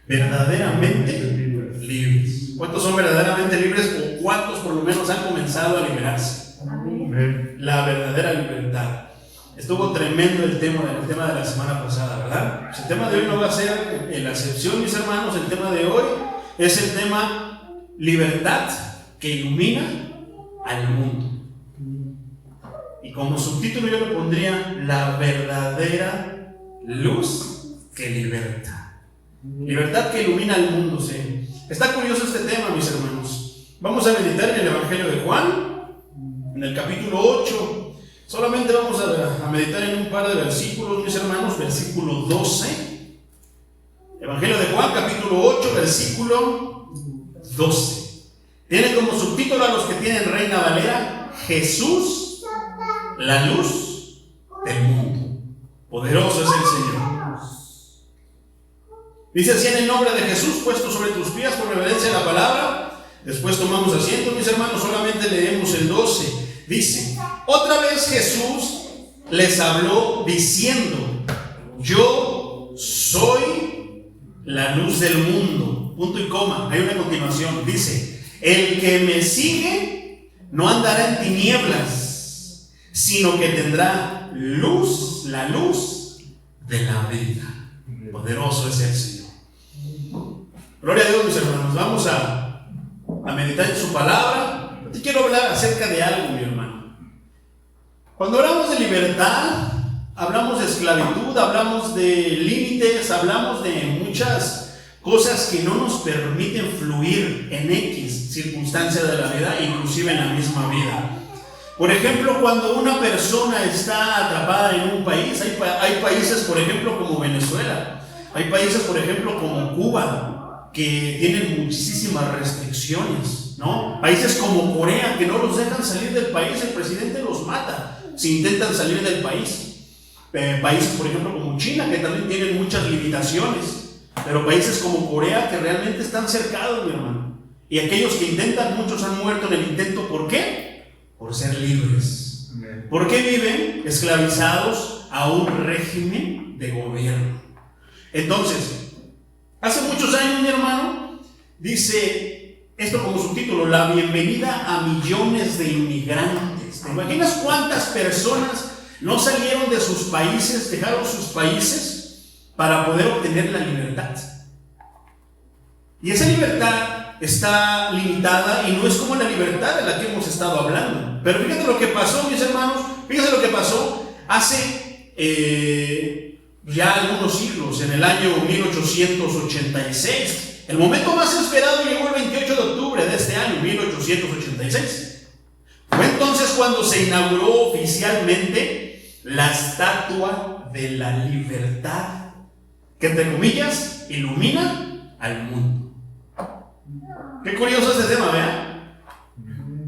verdaderamente libres. ¿Cuántos son verdaderamente libres o cuántos por lo menos han comenzado a liberarse? Amén. La verdadera libertad. Estuvo tremendo el tema de la semana pasada, ¿verdad? Pues el tema de hoy no va a ser la excepción, mis hermanos. El tema de hoy es el tema libertad que ilumina al mundo. Y como subtítulo yo le pondría la verdadera luz que liberta. Libertad que ilumina al mundo, sí. Está curioso este tema, mis hermanos. Vamos a meditar en el Evangelio de Juan, en el capítulo 8. Solamente vamos a meditar en un par de versículos, mis hermanos. Versículo 12. Evangelio de Juan, capítulo 8, versículo 12. Tiene como subtítulo, a los que tienen Reina Valera, Jesús, la luz del mundo. Poderoso es el Señor. Dice así: en el nombre de Jesús, puesto sobre tus pies por reverencia a la palabra. Después tomamos asiento, mis hermanos. Solamente leemos el 12. Dice: otra vez Jesús les habló diciendo: yo soy la luz del mundo. Punto y coma. Hay una continuación. Dice: el que me sigue no andará en tinieblas, sino que tendrá luz, la luz de la vida. Poderoso es el Señor. Gloria a Dios, mis hermanos. Vamos a meditar en su palabra. Yo te quiero hablar acerca de algo, mi hermano. Cuando hablamos de libertad, hablamos de esclavitud, hablamos de límites, hablamos de muchas cosas que no nos permiten fluir en X circunstancias de la vida, inclusive en la misma vida. Por ejemplo, cuando una persona está atrapada en un país, hay países, por ejemplo, como Venezuela, hay países, por ejemplo, como Cuba, que tienen muchísimas restricciones, ¿no? Países como Corea, que no los dejan salir del país, el presidente los mata si intentan salir del país. Países, por ejemplo, como China, que también tienen muchas limitaciones, pero países como Corea, que realmente están cercados, mi hermano. Y aquellos que intentan, muchos han muerto en el intento. ¿Por qué? Por ser libres. ¿Por qué viven esclavizados a un régimen de gobierno? Entonces, hace muchos años, mi hermano, dice esto como subtítulo: la bienvenida a millones de inmigrantes. ¿Te imaginas cuántas personas no salieron de sus países, dejaron sus países para poder obtener la libertad? Y esa libertad está limitada y no es como la libertad de la que hemos estado hablando. Pero fíjate lo que pasó, mis hermanos, fíjate lo que pasó hace ya algunos siglos, en el año 1886. El momento más esperado llegó el 28 de octubre de este año, 1886. Fue entonces cuando se inauguró oficialmente la Estatua de la Libertad, que entre comillas ilumina al mundo. Qué curioso este tema, ¿verdad?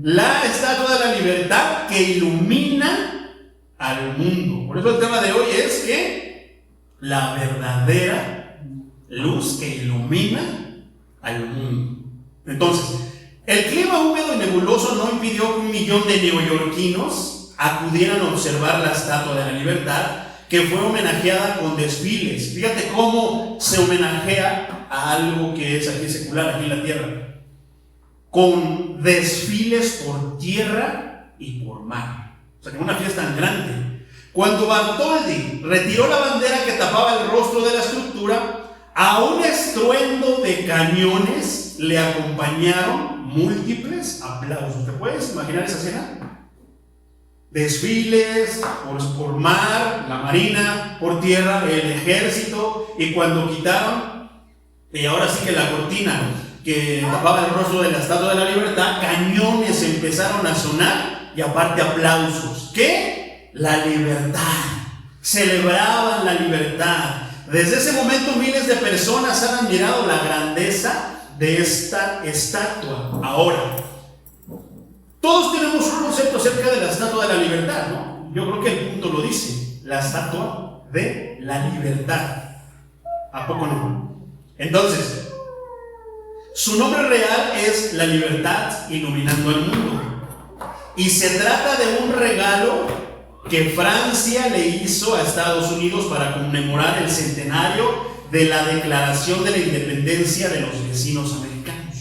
La Estatua de la Libertad que ilumina al mundo. Por eso el tema de hoy es que la verdadera luz que ilumina al mundo. Entonces, el clima húmedo y nebuloso no impidió que 1 millón de neoyorquinos acudieran a observar la Estatua de la Libertad, que fue homenajeada con desfiles. Fíjate cómo se homenajea a algo que es aquí secular, aquí en la tierra, con desfiles por tierra y por mar. O sea, que una fiesta tan grande. Cuando Bartoldi retiró la bandera que tapaba el rostro de la estructura, a un estruendo de cañones le acompañaron múltiples aplausos. ¿Te puedes imaginar esa escena? Desfiles por mar, la marina, por tierra, el ejército, y cuando quitaron, y ahora sí que la cortina que tapaba el rostro de la Estatua de la Libertad, cañones empezaron a sonar y aparte aplausos. ¿Qué? La libertad. Celebraban la libertad. Desde ese momento miles de personas han admirado la grandeza de esta estatua. Ahora, todos tenemos un concepto acerca de la Estatua de la Libertad, ¿no? Yo creo que el punto lo dice: la Estatua de la Libertad. ¿A poco no? Entonces, su nombre real es la libertad iluminando el mundo. Y se trata de un regalo que Francia le hizo a Estados Unidos para conmemorar el centenario de la Declaración de la Independencia de los Vecinos Americanos,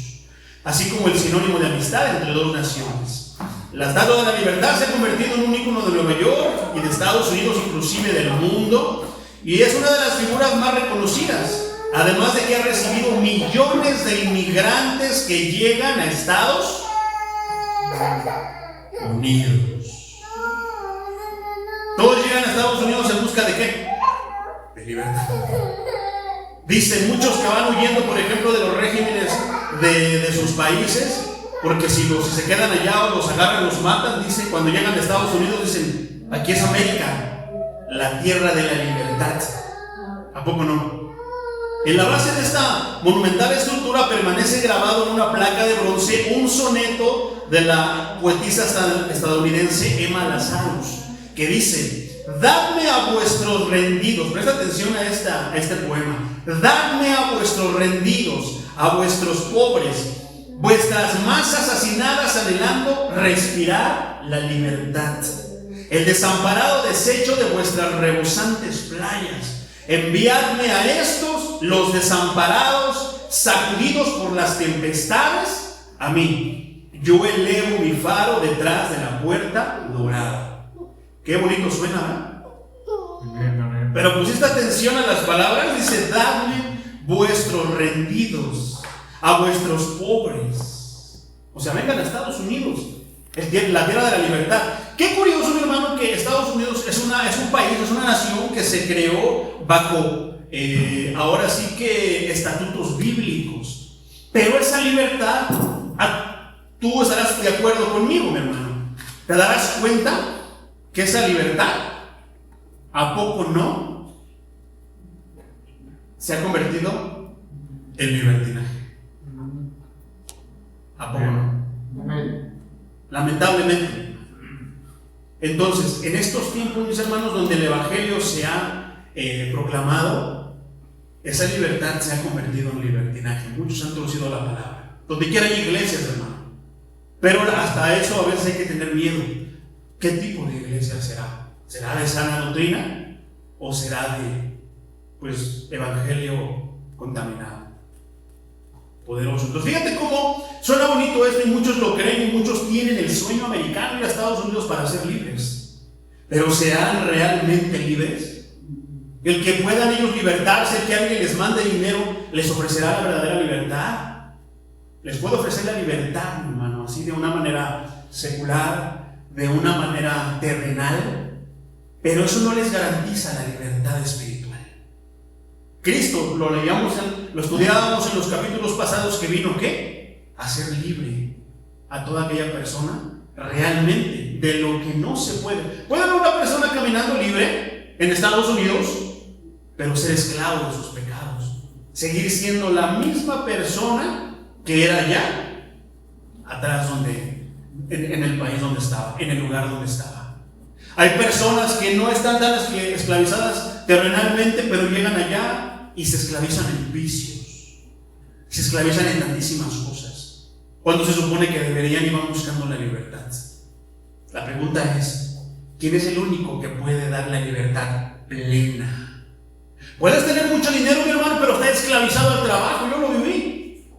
así como el sinónimo de amistad entre dos naciones. La Estatua de la Libertad se ha convertido en un ícono de Nueva York y de Estados Unidos, inclusive del mundo, y es una de las figuras más reconocidas, además de que ha recibido millones de inmigrantes que llegan a Estados Unidos. Todos llegan a Estados Unidos en busca de ¿qué? De libertad. Dicen muchos que van huyendo, por ejemplo, de los regímenes de sus países, porque si se quedan allá o los agarran, los matan. Dicen, cuando llegan a Estados Unidos, dicen, aquí es América, la tierra de la libertad. ¿A poco no? En la base de esta monumental escultura permanece grabado en una placa de bronce un soneto de la poetisa estadounidense Emma Lazarus, que dice: dadme a vuestros rendidos, presta atención a este poema, dadme a vuestros rendidos, a vuestros pobres, vuestras masas hacinadas anhelando respirar la libertad, el desamparado desecho de vuestras rebosantes playas. Enviadme a estos, los desamparados, sacudidos por las tempestades, a mí. Yo elevo mi faro detrás de la puerta dorada. Qué bonito suena, ¿verdad? Pero pusiste atención a las palabras. Dice: dadme vuestros rendidos, a vuestros pobres. O sea, vengan a Estados Unidos, la tierra de la libertad. Qué curioso, mi hermano, que Estados Unidos es un país, es una nación que se creó bajo, ahora sí que estatutos bíblicos. Pero esa libertad, tú estarás de acuerdo conmigo, mi hermano. ¿Te darás cuenta que esa libertad, a poco no, se ha convertido en libertinaje? ¿A poco no? Lamentablemente. Entonces, en estos tiempos, mis hermanos, donde el Evangelio se ha proclamado, esa libertad se ha convertido en libertinaje. Muchos han traducido la palabra. Donde quiera hay iglesias, hermano. Pero hasta eso a veces hay que tener miedo. ¿Qué tipo de iglesia será? ¿Será de sana doctrina? ¿O será de, evangelio contaminado? Poderoso. Entonces, fíjate cómo suena bonito esto y muchos lo creen y muchos tienen el sueño americano ir a Estados Unidos para ser libres. Pero ¿serán realmente libres? El que puedan ellos libertarse, el que alguien les mande dinero, les ofrecerá la verdadera libertad. Les puede ofrecer la libertad, hermano, así de una manera secular, de una manera terrenal, pero eso no les garantiza la libertad espiritual. Cristo, lo leíamos, lo estudiábamos en los capítulos pasados, que vino ¿qué? A ser libre a toda aquella persona realmente de lo que no se puede. Puede haber una persona caminando libre en Estados Unidos, pero ser esclavo de sus pecados, seguir siendo la misma persona que era allá atrás, en el país donde estaba, en el lugar donde estaba. Hay personas que no están tan esclavizadas terrenalmente, pero llegan allá y se esclavizan en vicios, se esclavizan en tantísimas cosas, cuando se supone que deberían ir buscando la libertad. La pregunta es: ¿quién es el único que puede dar la libertad plena? Puedes tener mucho dinero, mi hermano, pero estás esclavizado al trabajo. Yo lo viví.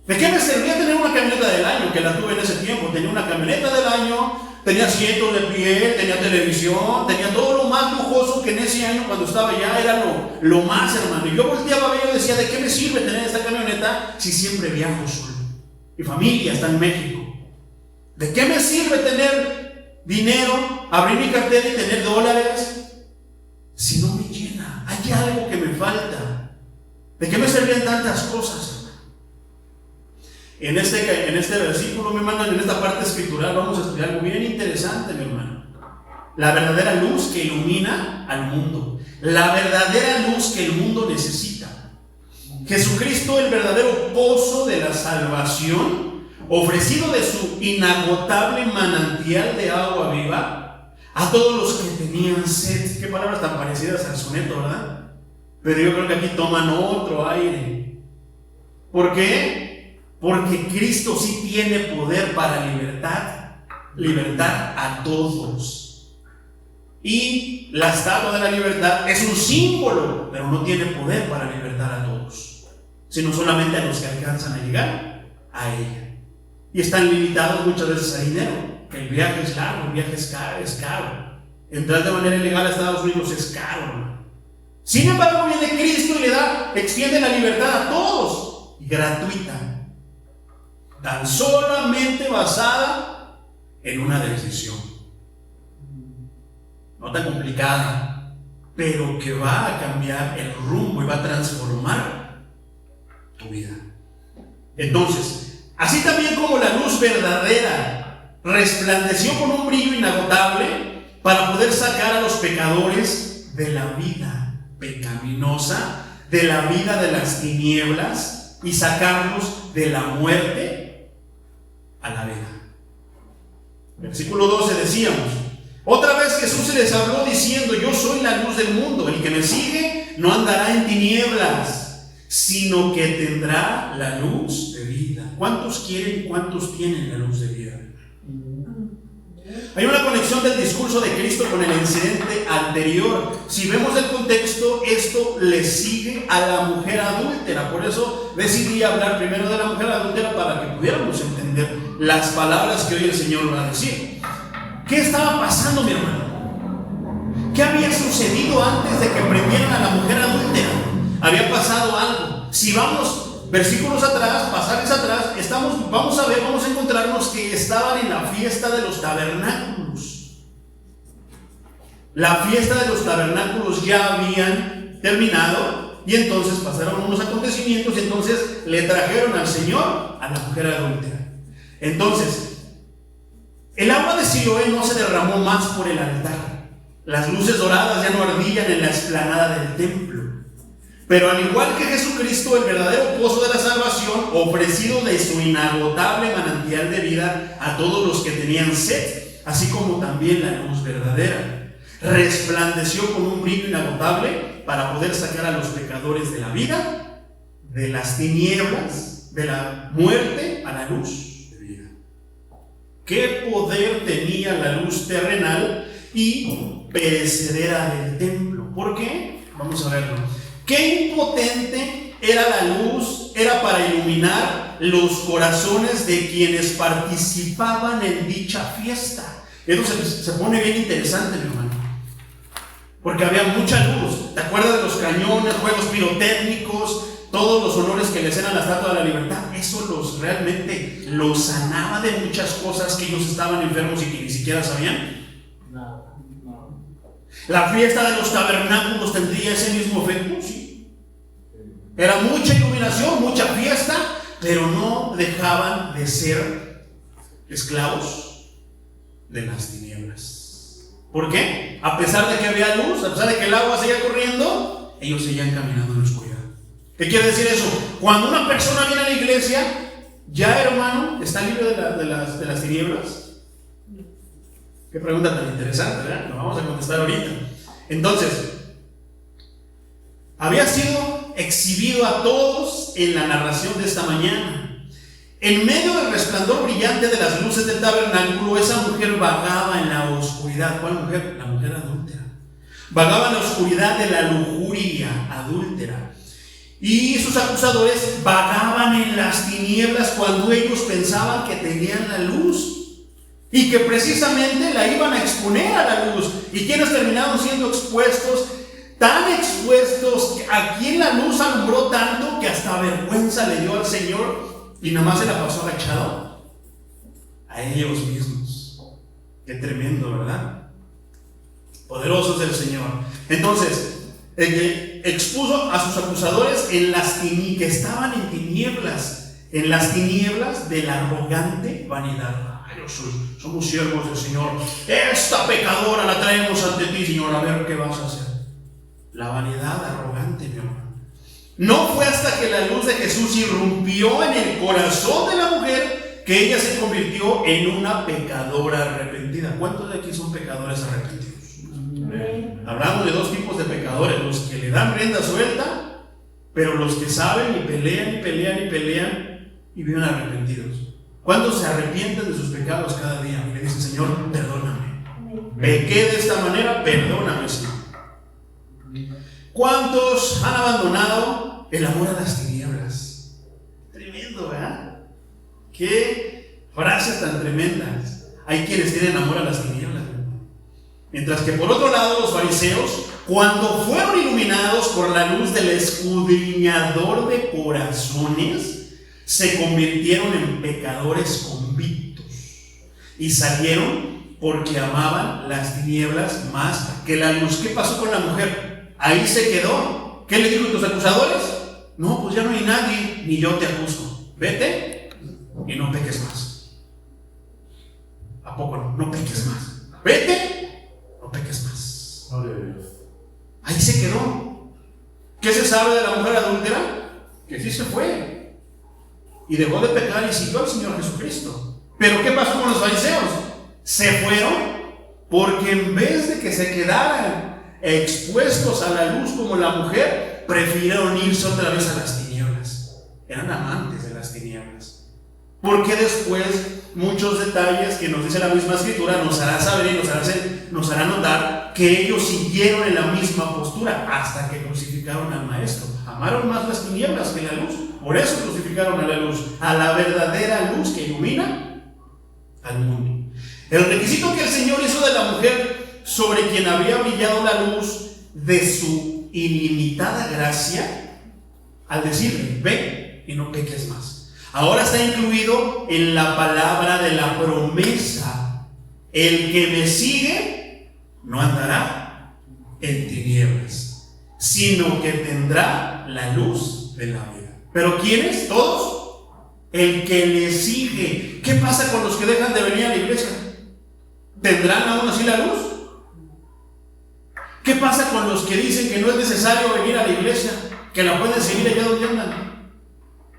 ¿De qué me servía tener una camioneta del año? Que la tuve en ese tiempo. Tenía una camioneta del año, tenía asientos de piel, tenía televisión, tenía todo lo más lujoso que en ese año, cuando estaba allá, era lo más, hermano. Y yo volteaba a ver y yo decía: ¿de qué me sirve tener esta camioneta si siempre viajo solo? Mi familia está en México. ¿De qué me sirve tener dinero, abrir mi cartera y tener dólares si no me llena? Hay algo que me falta. ¿De qué me servían tantas cosas? En este versículo, mi hermano, en esta parte escritural, vamos a estudiar algo bien interesante, mi hermano. La verdadera luz que ilumina al mundo. La verdadera luz que el mundo necesita. Jesucristo, el verdadero pozo de la salvación, ofrecido de su inagotable manantial de agua viva a todos los que tenían sed. Qué palabras tan parecidas al soneto, ¿verdad? Pero yo creo que aquí toman otro aire. ¿Por qué? Porque Cristo sí tiene poder para libertar a todos. Y la estatua de la libertad es un símbolo, pero no tiene poder para libertar a todos, sino solamente a los que alcanzan a llegar a ella. Y están limitados muchas veces a dinero, que el viaje es largo, el viaje es caro. Entrar de manera ilegal a Estados Unidos es caro, hermano. Sin embargo, viene Cristo y extiende la libertad a todos, y gratuita, tan solamente basada en una decisión. No tan complicada, pero que va a cambiar el rumbo y va a transformar tu vida. Entonces, así también como la luz verdadera resplandeció con un brillo inagotable para poder sacar a los pecadores de la vida pecaminosa, de la vida de las tinieblas, y sacarlos de la muerte a la vida. Versículo 12 decíamos: otra vez Jesús se les habló diciendo: yo soy la luz del mundo, el que me sigue no andará en tinieblas, sino que tendrá la luz de vida. ¿Cuántos quieren y cuántos tienen la luz de vida? Hay una conexión del discurso de Cristo con el incidente anterior. Si vemos el contexto, esto le sigue a la mujer adúltera. Por eso decidí hablar primero de la mujer adúltera, para que pudiéramos entender las palabras que hoy el Señor va a decir. ¿Qué estaba pasando, mi hermano? ¿Qué había sucedido antes de que prendieran a la mujer adúltera? Había pasado algo. Si vamos versículos atrás, pasajes atrás, vamos a encontrarnos que estaban en la fiesta de los tabernáculos. La fiesta de los tabernáculos ya habían terminado, y entonces pasaron unos acontecimientos, y entonces le trajeron al Señor a la mujer adúltera. Entonces, el agua de Siloé no se derramó más por el altar. Las luces doradas ya no ardían en la explanada del templo. Pero al igual que Jesucristo, el verdadero pozo de la salvación, ofrecido de su inagotable manantial de vida a todos los que tenían sed, así como también la luz verdadera, resplandeció con un brillo inagotable para poder sacar a los pecadores de la vida, de las tinieblas, de la muerte, a la luz de vida. ¿Qué poder tenía la luz terrenal y perecedera del templo? ¿Por qué? Vamos a verlo. Qué impotente era la luz, era para iluminar los corazones de quienes participaban en dicha fiesta. Eso se pone bien interesante, mi hermano, porque había mucha luz. ¿Te acuerdas de los cañones, juegos pirotécnicos, todos los honores que le hacían a la Estatua de la Libertad? Eso realmente los sanaba de muchas cosas que ellos estaban enfermos y que ni siquiera sabían. La fiesta de los tabernáculos tendría ese mismo efecto, sí. Era mucha iluminación, mucha fiesta, pero no dejaban de ser esclavos de las tinieblas. ¿Por qué? A pesar de que había luz, a pesar de que el agua seguía corriendo, ellos seguían caminando en la oscuridad. ¿Qué quiere decir eso? Cuando una persona viene a la iglesia, ya, hermano, está libre de las tinieblas. Qué pregunta tan interesante, ¿verdad? Lo vamos a contestar ahorita. Entonces, había sido exhibido a todos en la narración de esta mañana. En medio del resplandor brillante de las luces del tabernáculo, esa mujer vagaba en la oscuridad. ¿Cuál mujer? La mujer adúltera. Vagaba en la oscuridad de la lujuria adúltera. Y sus acusadores vagaban en las tinieblas cuando ellos pensaban que tenían la luz y que precisamente la iban a exponer a la luz. ¿Y quienes terminaron siendo expuestos? Tan expuestos, a quien la luz alumbró tanto que hasta vergüenza le dio al Señor y nomás se la pasó agachado a ellos mismos. Qué tremendo, ¿verdad? Poderoso es el Señor. Entonces, expuso a sus acusadores que estaban en las tinieblas de la arrogante vanidad. Somos siervos del Señor. Esta pecadora la traemos ante ti, Señor. A ver qué vas a hacer. La vanidad arrogante, mi hermano. No fue hasta que la luz de Jesús irrumpió en el corazón de la mujer que ella se convirtió en una pecadora arrepentida. ¿Cuántos de aquí son pecadores arrepentidos? Amén. Hablamos de dos tipos de pecadores: los que le dan rienda suelta, pero los que saben y pelean y pelean y pelean y viven arrepentidos. ¿Cuántos se arrepienten de sus pecados cada día y le dicen: Señor, perdóname? Pequé de esta manera, perdóname, Señor. ¿Cuántos han abandonado el amor a las tinieblas? Tremendo, ¿verdad? Qué frases tan tremendas. Hay quienes tienen amor a las tinieblas, ¿verdad? Mientras que por otro lado los fariseos, cuando fueron iluminados por la luz del escudriñador de corazones, se convirtieron en pecadores convictos y salieron porque amaban las tinieblas más que la luz. ¿Qué pasó con la mujer? Ahí se quedó. ¿Qué le dijo a tus acusadores? No, pues ya no hay nadie, ni yo te acuso. Vete y no peques más. ¿A poco no? No peques más. Vete, no peques más. Ahí se quedó. ¿Qué se sabe de la mujer adúltera? Que sí se fue y dejó de pecar y siguió al Señor Jesucristo. Pero ¿qué pasó con los fariseos? Se fueron porque en vez de que se quedaran expuestos a la luz como la mujer, prefirieron irse otra vez a las tinieblas. Eran amantes de las tinieblas. Porque después muchos detalles que nos dice la misma escritura nos hará saber y nos hará notar que ellos siguieron en la misma postura hasta que crucificaron al Maestro. Amaron más las tinieblas que la luz. Por eso crucificaron a la luz, a la verdadera luz que ilumina al mundo. El requisito que el Señor hizo de la mujer sobre quien había brillado la luz de su ilimitada gracia, al decirle, ve y no peques más, ahora está incluido en la palabra de la promesa: el que me sigue no andará en tinieblas, sino que tendrá la luz de la vida. ¿Pero quiénes? ¿Todos? El que le sigue. ¿Qué pasa con los que dejan de venir a la iglesia? ¿Tendrán aún así la luz? ¿Qué pasa con los que dicen que no es necesario venir a la iglesia, que la pueden seguir allá donde andan,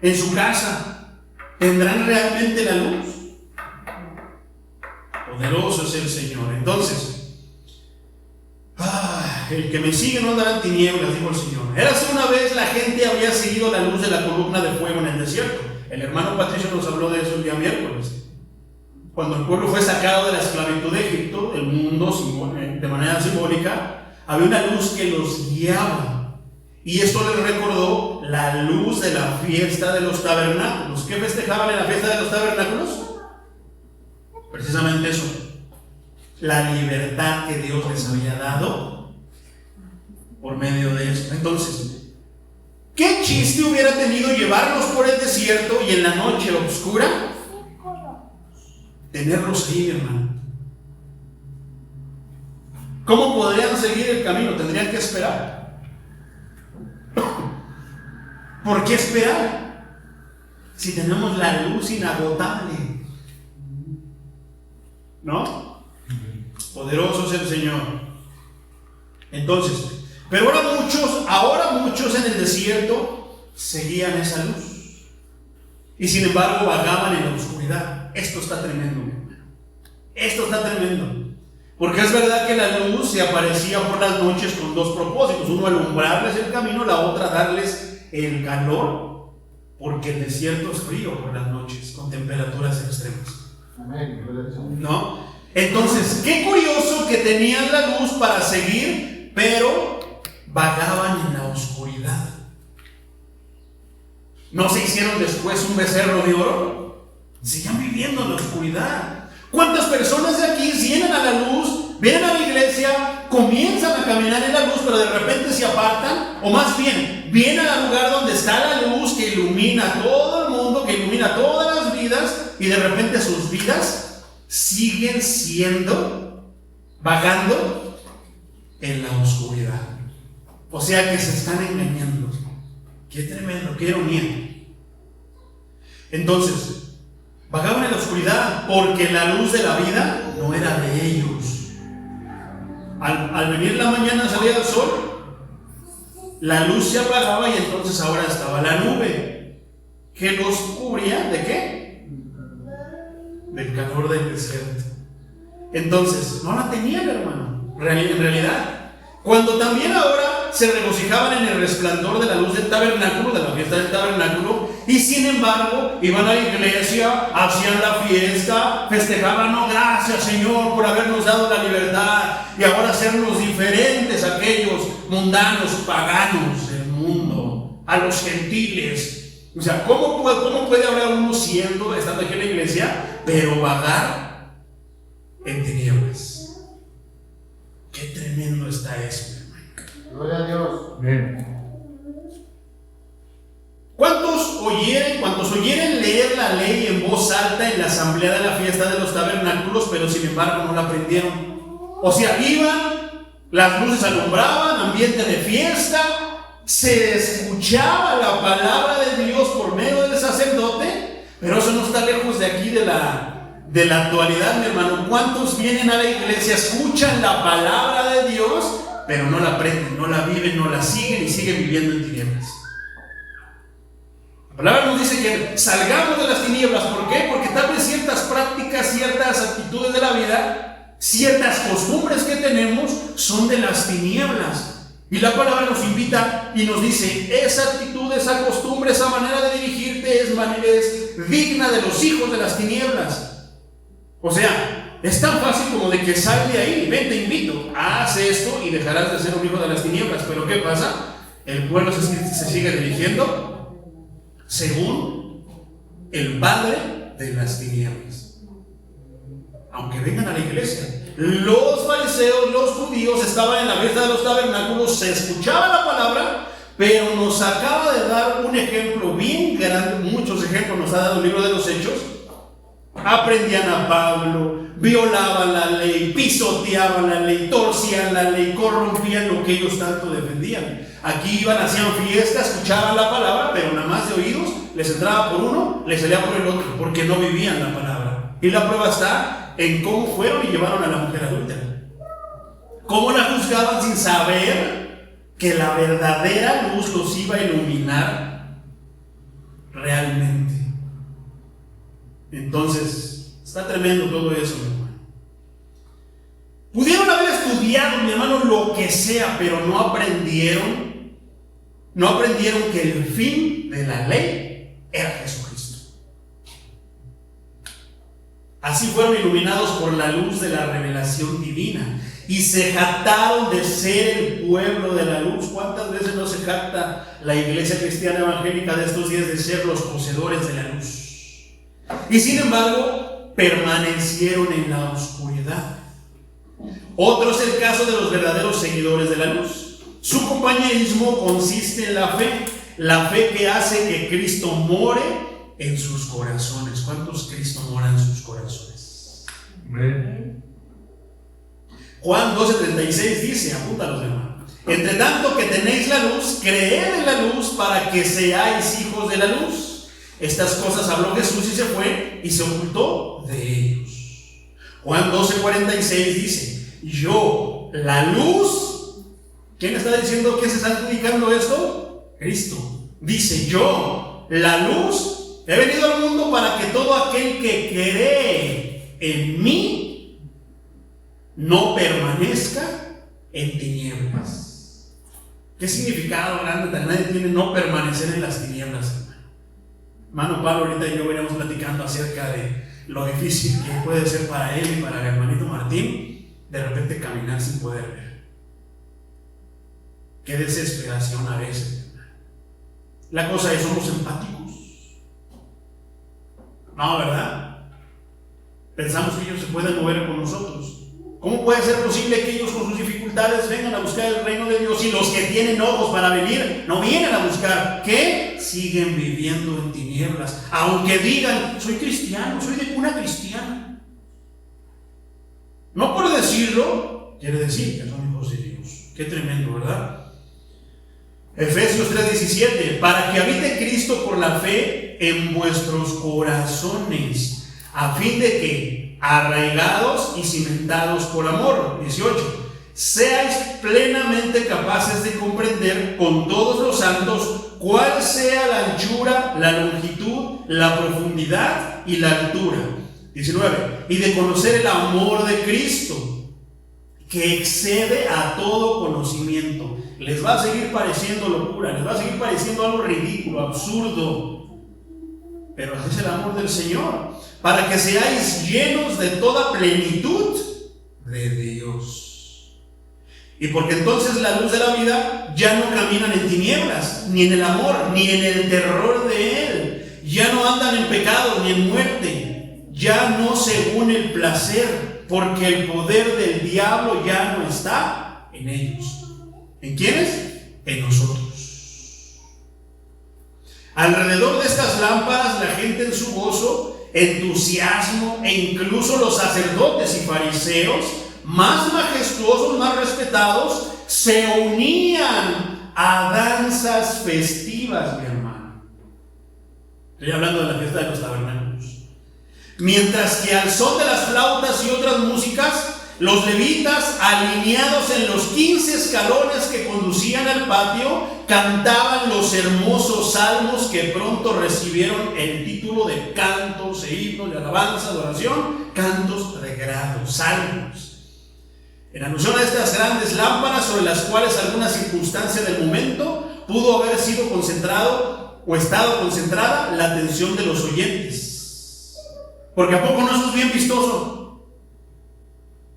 en su casa? ¿Tendrán realmente la luz? Poderoso es el Señor. Entonces, el que me sigue no andará en tinieblas, dijo el Señor. Érase una vez la gente había seguido la luz de la columna de fuego en el desierto. El hermano Patricio nos habló de eso el día miércoles. Cuando el pueblo fue sacado de la esclavitud de Egipto, el mundo de manera simbólica, había una luz que los guiaba. Y esto les recordó la luz de la fiesta de los tabernáculos. ¿Qué festejaban en la fiesta de los tabernáculos? Precisamente eso. La libertad que Dios les había dado por medio de esto. Entonces, ¿qué chiste hubiera tenido llevarlos por el desierto y en la noche oscura tenerlos ahí, hermano? ¿Cómo podrían seguir el camino? Tendrían que esperar. ¿Por qué esperar? Si tenemos la luz inagotable, ¿no? Poderoso es el Señor. Entonces, pero ahora muchos en el desierto seguían esa luz y sin embargo vagaban en la oscuridad. Esto está tremendo, mi hermano. Esto está tremendo. Porque es verdad que la luz se aparecía por las noches con dos propósitos: uno, alumbrarles el camino; la otra, darles el calor, porque el desierto es frío por las noches, con temperaturas extremas. ¿No? Entonces, qué curioso que tenían la luz para seguir, pero vagaban en la oscuridad. ¿No se hicieron después un becerro de oro? Sigan viviendo en la oscuridad. ¿Cuántas personas de aquí vienen a la luz, vienen a la iglesia, comienzan a caminar en la luz, pero de repente se apartan? O más bien, vienen al lugar donde está la luz que ilumina a todo el mundo, que ilumina todas las vidas, y de repente sus vidas siguen vagando en la oscuridad. O sea que se están engañando. Qué tremendo, qué ironía. Entonces, vagaban en la oscuridad porque la luz de la vida no era de ellos. Al venir la mañana, salía el sol, la luz se apagaba y entonces ahora estaba la nube que los cubría. ¿De qué? Del calor del desierto. Entonces, no la tenían, hermano, en realidad. Cuando también ahora se regocijaban en el resplandor de la luz del tabernáculo, de la fiesta del tabernáculo, y sin embargo iban a la iglesia, hacían la fiesta, festejaban, no, gracias Señor por habernos dado la libertad y ahora hacernos diferentes a aquellos mundanos, paganos del mundo, a los gentiles. O sea, ¿cómo puede hablar uno estando aquí en la iglesia, pero vagar en tinieblas? Qué tremendo está eso, hermano. Gloria a Dios. Amén. ¿Cuántos oyeren leer la ley en voz alta en la asamblea de la fiesta de los tabernáculos, pero sin embargo no la aprendieron? O sea, iban, las luces alumbraban, ambiente de fiesta, se escuchaba la palabra de Dios por medio del sacerdote, pero eso no está lejos de aquí de la actualidad, mi hermano. ¿Cuántos vienen a la iglesia, escuchan la palabra de Dios, pero no la aprenden, no la viven, no la siguen y siguen viviendo en tinieblas? La palabra nos dice que salgamos de las tinieblas. ¿Por qué? Porque tal vez ciertas prácticas, ciertas actitudes de la vida, ciertas costumbres que tenemos son de las tinieblas. Y la palabra nos invita y nos dice, esa actitud, esa costumbre, esa manera de dirigirte es digna de los hijos de las tinieblas. O sea, es tan fácil como de que sal de ahí, ven, te invito, haz esto y dejarás de ser un hijo de las tinieblas. Pero ¿qué pasa? El pueblo se sigue dirigiendo según el padre de las tinieblas. Aunque vengan a la iglesia, los fariseos, los judíos estaban en la fiesta de los tabernáculos, se escuchaba la palabra, pero nos acaba de dar un ejemplo bien grande, muchos ejemplos nos ha dado el libro de los Hechos. Aprendían a Pablo, violaban la ley, pisoteaban la ley, torcían la ley, corrompían lo que ellos tanto defendían. Aquí iban, hacían fiesta, escuchaban la palabra, pero nada más de oídos, les entraba por uno, les salía por el otro, porque no vivían la palabra. Y la prueba está en cómo fueron y llevaron a la mujer adúltera. Cómo la juzgaban sin saber que la verdadera luz los iba a iluminar realmente. Entonces, está tremendo todo eso, mi hermano. Pudieron haber estudiado, mi hermano, lo que sea, pero no aprendieron que el fin de la ley era Jesucristo. Así fueron iluminados por la luz de la revelación divina y se jactaron de ser el pueblo de la luz. ¿Cuántas veces no se jacta la iglesia cristiana evangélica de estos días de ser los poseedores de la luz? Y sin embargo, permanecieron en la oscuridad. Otro es el caso de los verdaderos seguidores de la luz. Su compañerismo consiste en la fe que hace que Cristo more en sus corazones. ¿Cuántos Cristo mora en sus corazones? Amén. Juan 12:36 dice, apúntalos, hermano: entre tanto que tenéis la luz, creed en la luz para que seáis hijos de la luz. Estas cosas habló Jesús y se fue y se ocultó de ellos. Juan 12:46 dice, yo, la luz. ¿Quién está diciendo que se está adjudicando esto? Cristo. Dice, yo, la luz, he venido al mundo para que todo aquel que cree en mí no permanezca en tinieblas. ¿Qué significado grande tan nadie tiene no permanecer en las tinieblas, hermano? Hermano Pablo, ahorita y yo venimos platicando acerca de lo difícil que puede ser para él y para el hermanito Martín de repente caminar sin poder ver. Qué desesperación a veces. La cosa es, somos empáticos. No, ¿verdad? Pensamos que ellos se pueden mover con nosotros. ¿Cómo puede ser posible que ellos con sus dificultades vengan a buscar el reino de Dios y los que tienen ojos para venir no vienen a buscar? ¿Qué? Siguen viviendo en tinieblas, aunque digan, soy cristiano, soy de cuna cristiana. No por decirlo, quiere decir que son hijos de Dios. Qué tremendo, ¿verdad? Efesios 3:17, para que habite Cristo por la fe en vuestros corazones, a fin de que, arraigados y cimentados por amor. 18, seáis plenamente capaces de comprender con todos los santos cuál sea la anchura, la longitud, la profundidad y la altura. 19, y de conocer el amor de Cristo, que excede a todo conocimiento. Les va a seguir pareciendo locura, les va a seguir pareciendo algo ridículo, absurdo, Pero así es el amor del Señor, para que seáis llenos de toda plenitud de Dios. Y porque entonces la luz de la vida ya no caminan en tinieblas, ni en el amor, ni en el terror de Él. Ya no andan en pecado, ni en muerte. Ya no según el placer, porque el poder del diablo ya no está en ellos. ¿En quiénes? En nosotros. Alrededor de estas lámparas, la gente en su gozo, entusiasmo, e incluso los sacerdotes y fariseos, más majestuosos, más respetados, se unían a danzas festivas, mi hermano. Estoy hablando de la fiesta de los tabernáculos. Mientras que al son de las flautas y otras músicas, los levitas, alineados en los 15 escalones que conducían al patio, cantaban los hermosos salmos que pronto recibieron el título de cantos e himnos de alabanza, de oración, cantos de grado, salmos. En alusión a estas grandes lámparas sobre las cuales alguna circunstancia del momento pudo haber sido concentrado o estado concentrada la atención de los oyentes. Porque ¿a poco no es bien vistoso?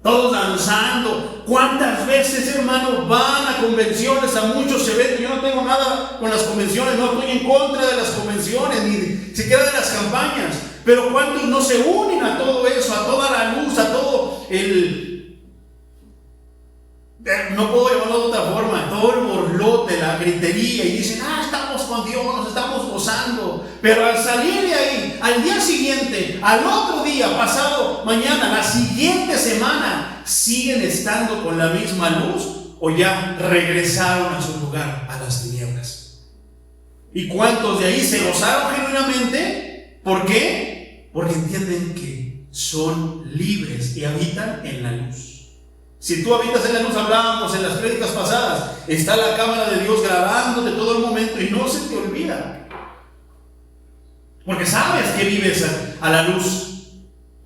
Todos danzando. ¿Cuántas veces, hermanos, van a convenciones, a muchos eventos? Yo no tengo nada con las convenciones, no estoy en contra de las convenciones, ni siquiera de las campañas. Pero ¿cuántos no se unen a todo eso, a toda la luz, a todo no puedo llamarlo de otra forma, todo el borlote, la gritería, y dicen, estamos con Dios, nos estamos gozando? Pero al salir de ahí, al día siguiente, al otro día, pasado mañana, la siguiente semana, ¿siguen estando con la misma luz o ya regresaron a su lugar, a las tinieblas? ¿Y cuántos de ahí se gozaron genuinamente? ¿Por qué? Porque entienden que son libres y habitan en la luz. Si tú habitas en la luz, hablábamos en las prédicas pasadas, está la cámara de Dios grabándote todo el momento y no se te olvida. Porque sabes que vives a la luz,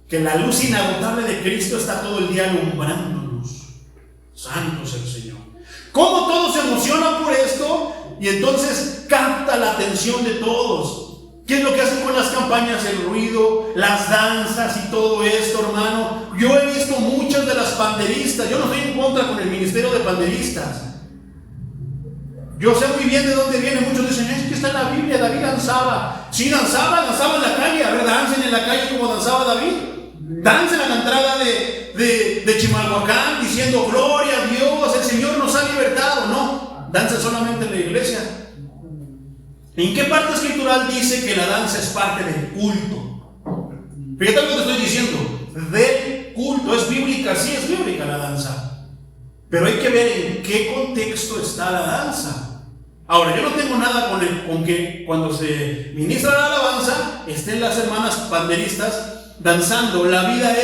que la luz inagotable de Cristo está todo el día alumbrándonos. Santo es el Señor. ¿Cómo todos se emocionan por esto? Y entonces capta la atención de todos. ¿Qué es lo que hacen con las campañas? El ruido, las danzas y todo esto, hermano. Yo he visto muchas de las panderistas. Yo no estoy en contra con el ministerio de panderistas. Yo sé muy bien de dónde viene. Muchos dicen, es que está en la Biblia, David danzaba. Sí, danzaba en la calle. A ver, dancen en la calle como danzaba David. Dancen a la entrada de Chimalhuacán diciendo, gloria a Dios, el Señor nos ha libertado. No, dancen solamente en la iglesia. ¿En qué parte escritural dice que la danza es parte del culto? Fíjate lo que te estoy diciendo, del culto. ¿Es bíblica? Sí, es bíblica la danza, pero hay que ver en qué contexto está la danza. Ahora, yo no tengo nada con que cuando se ministra la alabanza estén las hermanas panderistas danzando. La vida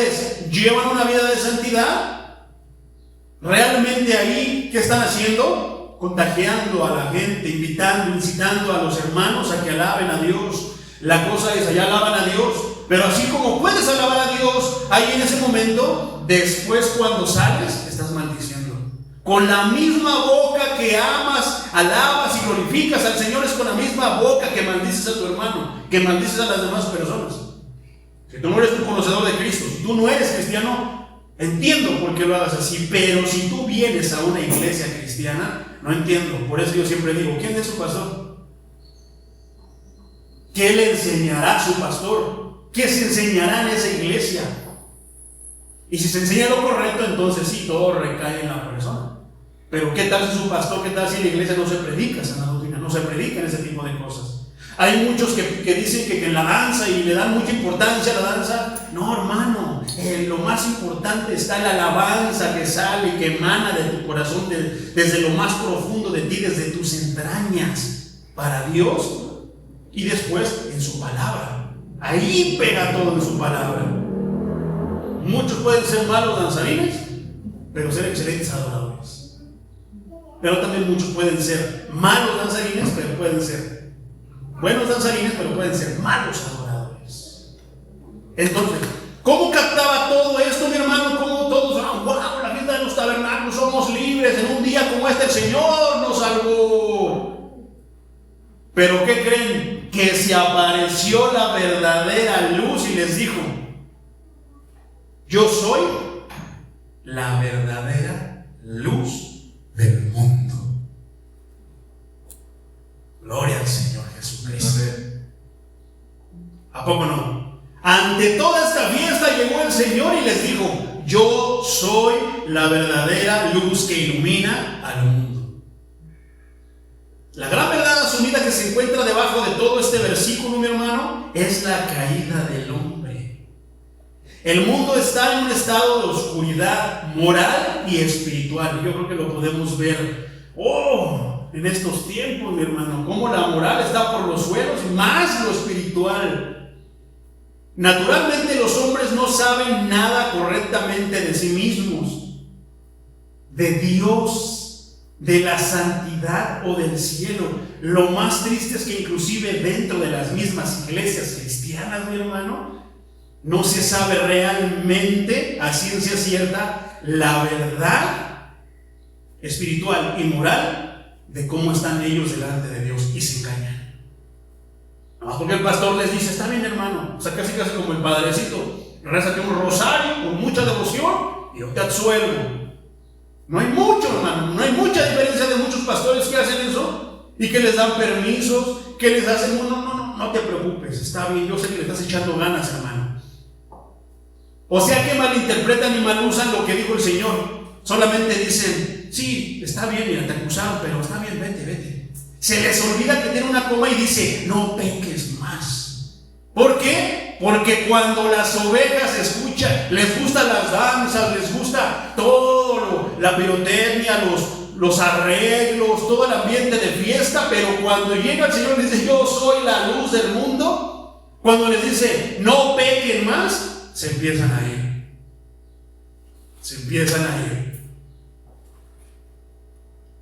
llevan una vida de santidad. Realmente ahí, ¿qué están haciendo? Contagiando a la gente, invitando, incitando a los hermanos a que alaben a Dios. La cosa es, allá alaban a Dios, pero así como puedes alabar a Dios ahí en ese momento, después cuando sales estás maldiciendo. Con la misma boca que amas, alabas y glorificas al Señor, es con la misma boca que maldices a tu hermano, que maldices a las demás personas. Si tú no eres un conocedor de Cristo, si tú no eres cristiano, entiendo por qué lo hagas así, pero si tú vienes a una iglesia cristiana, no entiendo. Por eso yo siempre digo, ¿quién es su pastor? ¿Qué le enseñará su pastor? ¿Qué se enseñará en esa iglesia? Y si se enseña lo correcto, entonces sí, todo recae en la persona. Pero ¿qué tal si su pastor, qué tal si en la iglesia no se predica esa doctrina, no se predican ese tipo de cosas? Hay muchos que dicen que en la danza y le dan mucha importancia a la danza. No, hermano, lo más importante está en la alabanza que sale y que emana de tu corazón, desde lo más profundo de ti, desde tus entrañas, para Dios. Y después en su palabra. Ahí pega todo en su palabra. Muchos pueden ser malos danzarines, pero ser excelentes adoradores. Pero también muchos pueden ser malos danzarines, pero pueden ser buenos danzarines, pero pueden ser malos adoradores. Entonces, ¿cómo captaba todo esto, mi hermano? ¿Cómo todos, wow, la fiesta de los tabernáculos, somos libres, en un día como este el Señor nos salvó? Pero ¿qué creen? que se apareció la verdadera luz y les dijo: yo soy la verdadera luz del mundo. Gloria al Señor Jesucristo. ¿A poco no? Ante toda esta fiesta llegó el Señor y les dijo: yo soy la verdadera luz que ilumina al mundo. La gran verdad asumida que se encuentra debajo de todo este versículo, mi hermano, es la caída del hombre. El mundo está en un estado de oscuridad moral y espiritual. Yo creo que lo podemos ver en estos tiempos, mi hermano, cómo la moral está por los suelos, más lo espiritual. Naturalmente los hombres no saben nada correctamente de sí mismos, de Dios, de la santidad o del cielo. Lo más triste es que inclusive dentro de las mismas iglesias cristianas, mi hermano, no se sabe realmente a ciencia cierta la verdad espiritual y moral de cómo están ellos delante de Dios, y se engañan. No, porque el pastor les dice: está bien, hermano, o sea, casi como el padrecito, rézate un rosario con mucha devoción y yo te absuelvo. No hay mucho, hermano, no hay mucha diferencia de muchos pastores que hacen eso y que les dan permisos, que les hacen no te preocupes, está bien, yo sé que le estás echando ganas, hermano. O sea que malinterpretan y malusan lo que dijo el Señor. Solamente dicen: sí, está bien, mira, te acusaron, pero está bien, vete. Se les olvida que tiene una coma y dice: no peques más. ¿Por qué? Porque cuando las ovejas escuchan, les gustan las danzas, les gusta todo, la pirotecnia, los arreglos, todo el ambiente de fiesta, pero cuando llega el Señor y dice: yo soy la luz del mundo, cuando les dice: no pequen más, se empiezan a ir.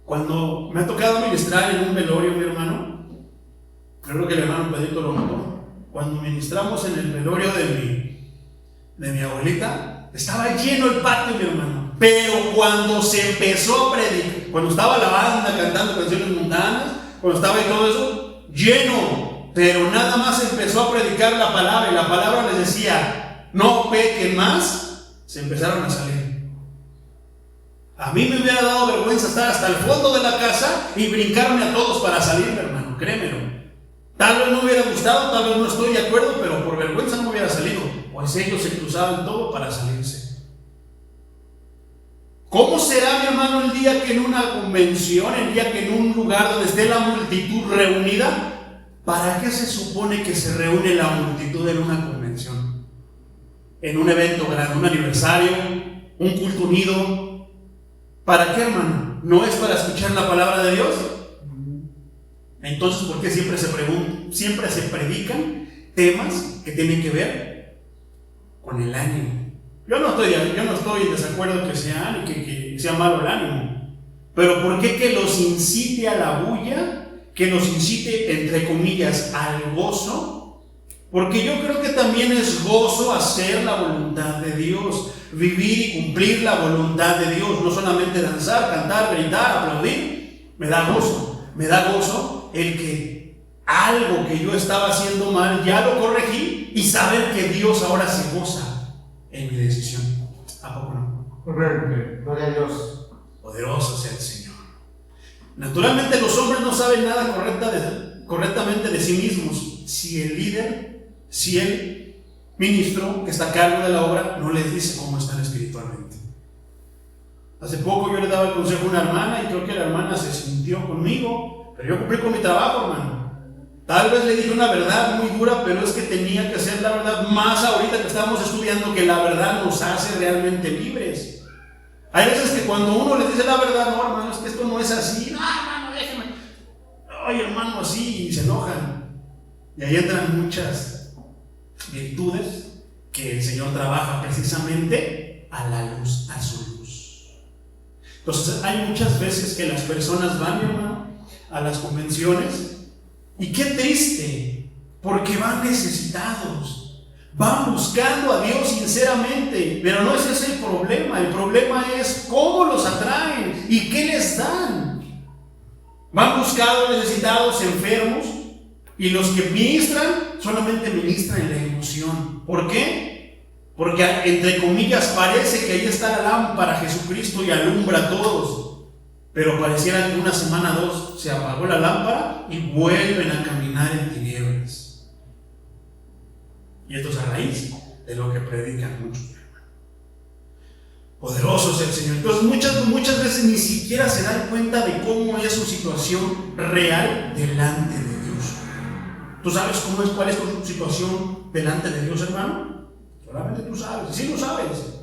Cuando me ha tocado ministrar en un velorio, mi hermano, creo que el hermano Pedrito lo notó. Cuando ministramos en el velorio de mi abuelita, estaba lleno el patio, mi hermano. Pero cuando se empezó a predicar, cuando estaba la banda cantando canciones mundanas, cuando estaba y todo eso, lleno. Pero nada más empezó a predicar la palabra, y la palabra les decía: no pequen más, se empezaron a salir. A mí me hubiera dado vergüenza estar hasta el fondo de la casa y brincarme a todos para salir, hermano, créemelo. Tal vez no me hubiera gustado, tal vez no estoy de acuerdo, pero por vergüenza no me hubiera salido, pues ellos se cruzaban todo para salirse. ¿Cómo será, mi hermano, el día que en una convención, el día que en un lugar donde esté la multitud reunida? ¿Para qué se supone que se reúne la multitud en una convención? En un evento grande, un aniversario, un culto unido. ¿Para qué, hermano? ¿No es para escuchar la palabra de Dios? Entonces, ¿por qué siempre se predican temas que tienen que ver con el ánimo? Yo no estoy en desacuerdo que sea malo el ánimo, pero ¿por qué que los incite a la bulla, que los incite, entre comillas, al gozo? Porque yo creo que también es gozo hacer la voluntad de Dios, vivir y cumplir la voluntad de Dios, no solamente danzar, cantar, gritar, aplaudir. Me da gozo el que algo que yo estaba haciendo mal ya lo corregí, y saber que Dios ahora se goza en mi decisión. ¿A poco no? Correcto, gloria a Dios. Poderoso sea el Señor. Naturalmente los hombres no saben nada correctamente de sí mismos si el líder, si el ministro que está a cargo de la obra no les dice cómo están espiritualmente. Hace poco yo le daba el consejo a una hermana y creo que la hermana se sintió conmigo, pero yo cumplí con mi trabajo, hermano. Tal vez le dije una verdad muy dura, pero es que tenía que ser la verdad, más ahorita que estamos estudiando que la verdad nos hace realmente libres. Hay veces que cuando uno les dice la verdad: no, hermano, es que esto no es así, no, hermano, déjeme, ay, hermano, así, y se enojan. Y ahí entran muchas virtudes que el Señor trabaja precisamente a la luz, a su luz. Entonces hay muchas veces que las personas van, hermano, a las convenciones, y qué triste, porque van necesitados, van buscando a Dios sinceramente, pero no es ese el problema es cómo los atraen y qué les dan. Van buscando necesitados, enfermos, Y los que ministran solamente ministran en la emoción. ¿Por qué? Porque entre comillas parece que ahí está la lámpara Jesucristo y alumbra a todos. Pero pareciera que una semana o dos se apagó la lámpara y vuelven a caminar en tinieblas. Y esto es a raíz de lo que predican muchos. Poderoso es el Señor. Entonces muchas veces ni siquiera se dan cuenta de cómo es su situación real delante de Dios. ¿Tú sabes cuál es tu situación delante de Dios, hermano? Solamente tú sabes. Sí lo sabes.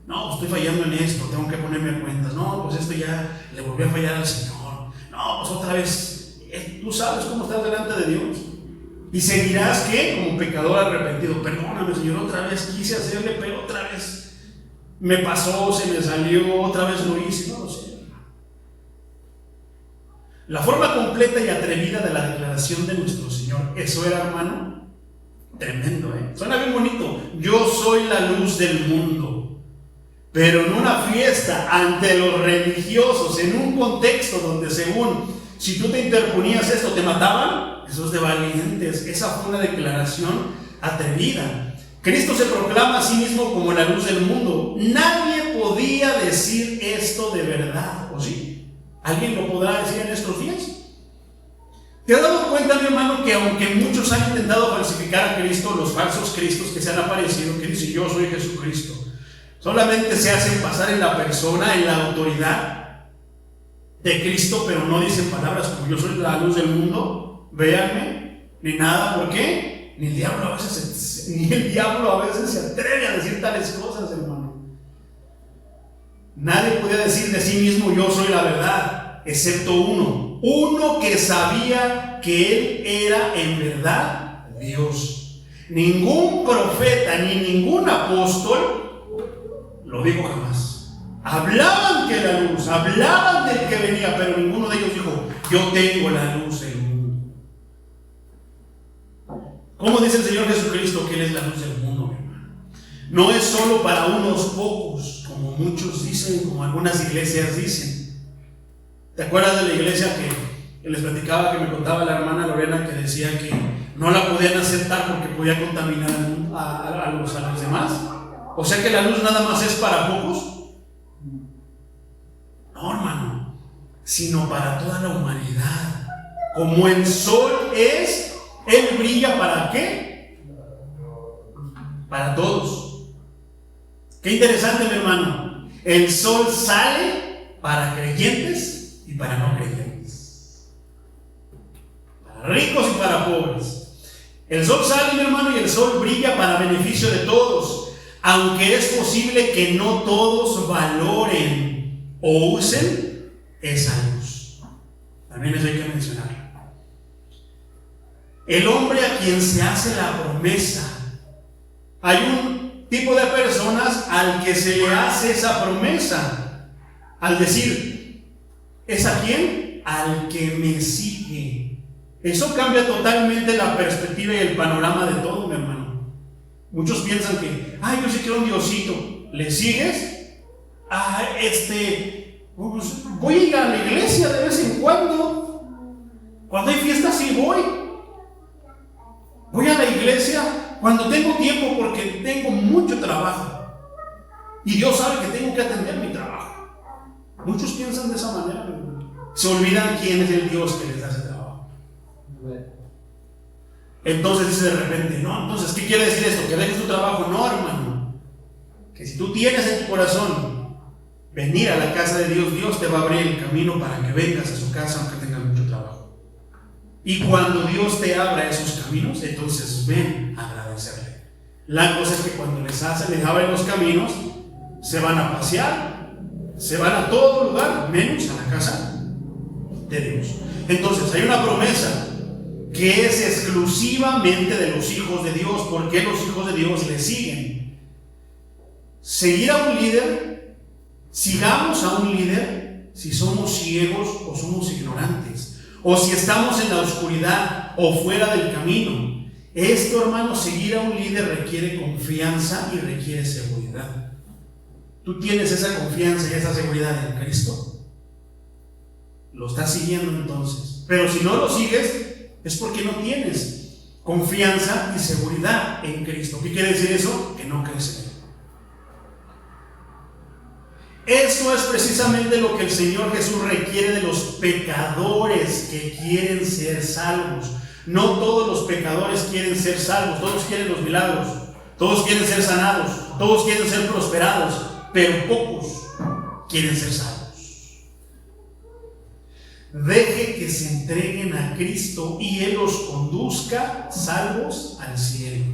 No, estoy fallando en esto, tengo que ponerme a cuentas. No, pues esto ya le volví a fallar al Señor. No, pues otra vez. Tú sabes cómo estás delante de Dios. Y seguirás que como pecador arrepentido. Perdóname, Señor, otra vez quise hacerle, pero otra vez me pasó, se me salió, otra vez lo hice. No lo sé. La forma completa y atrevida de la declaración de nuestro Señor, eso era, hermano, tremendo, ¿eh? Suena bien bonito. Yo soy la luz del mundo. Pero en una fiesta ante los religiosos, en un contexto donde según si tú te interponías esto te mataban, eso es de valientes. Esa fue una declaración atrevida. Cristo se proclama a sí mismo como la luz del mundo. Nadie podía decir esto de verdad, ¿o sí? ¿Alguien lo podrá decir en estos días? ¿Te has dado cuenta, mi hermano, que aunque muchos han intentado falsificar a Cristo, los falsos cristos que se han aparecido, que dicen yo soy Jesucristo, solamente se hacen pasar en la persona, en la autoridad de Cristo, pero no dicen palabras como yo soy la luz del mundo, véanme, ni nada. ¿Por qué? Ni el diablo a veces se atreve a decir tales cosas, hermano. Nadie podía decir de sí mismo yo soy la verdad, excepto uno que sabía que él era en verdad Dios. Ningún profeta ni ningún apóstol lo dijo jamás. Hablaban que la luz, hablaban del que venía, pero ninguno de ellos dijo yo tengo la luz del mundo. ¿Cómo dice el Señor Jesucristo que Él es la luz del mundo, mi hermano? No es solo para unos pocos, como muchos dicen, como algunas iglesias dicen. ¿Te acuerdas de la iglesia que les platicaba, que me contaba la hermana Lorena, que decía que no la podían aceptar porque podía contaminar a los demás? O sea que la luz nada más es para pocos. No, hermano, sino para toda la humanidad. Como el sol es, Él brilla ¿para qué? Para todos. Qué interesante, mi hermano. El sol sale para creyentes y para no creyentes, para ricos y para pobres. El sol sale, mi hermano, y el sol brilla para beneficio de todos. Aunque es posible que no todos valoren o usen esa luz. También eso hay que mencionarlo. El hombre a quien se hace la promesa, hay un tipo de personas al que se le hace esa promesa, al decir, ¿es a quién? Al que me sigue. Eso cambia totalmente la perspectiva y el panorama de todo, mi hermano. Muchos piensan que, yo sí quiero un Diosito. ¿Le sigues? Voy a ir a la iglesia de vez en cuando. Cuando hay fiestas sí voy. Voy a la iglesia cuando tengo tiempo porque tengo mucho trabajo. Y Dios sabe que tengo que atender mi trabajo. Muchos piensan de esa manera. Se olvidan quién es el Dios que les da ese trabajo. Entonces dice de repente, no, entonces, ¿qué quiere decir esto? ¿Que dejes tu trabajo? No, hermano. Que si tú tienes en tu corazón venir a la casa de Dios, Dios te va a abrir el camino para que vengas a su casa aunque tengas mucho trabajo. Y cuando Dios te abra esos caminos, entonces ven a agradecerle. La cosa es que cuando les abren los caminos, se van a pasear, se van a todo lugar, menos a la casa de Dios. Entonces hay una promesa que es exclusivamente de los hijos de Dios. Porque los hijos de Dios le siguen. Seguir a un líder, sigamos a un líder si somos ciegos o somos ignorantes, o si estamos en la oscuridad o fuera del camino. Esto, hermano, seguir a un líder requiere confianza y requiere seguridad. ¿Tú tienes esa confianza y esa seguridad en Cristo? Lo estás siguiendo entonces. Pero si no lo sigues, Es porque no tienes confianza y seguridad en Cristo. ¿Qué quiere decir eso? Que no crees en Él. Esto es precisamente lo que el Señor Jesús requiere de los pecadores que quieren ser salvos. No todos los pecadores quieren ser salvos, todos quieren los milagros, todos quieren ser sanados, todos quieren ser prosperados, pero pocos quieren ser salvos. Deje que se entreguen a Cristo y Él los conduzca salvos al cielo.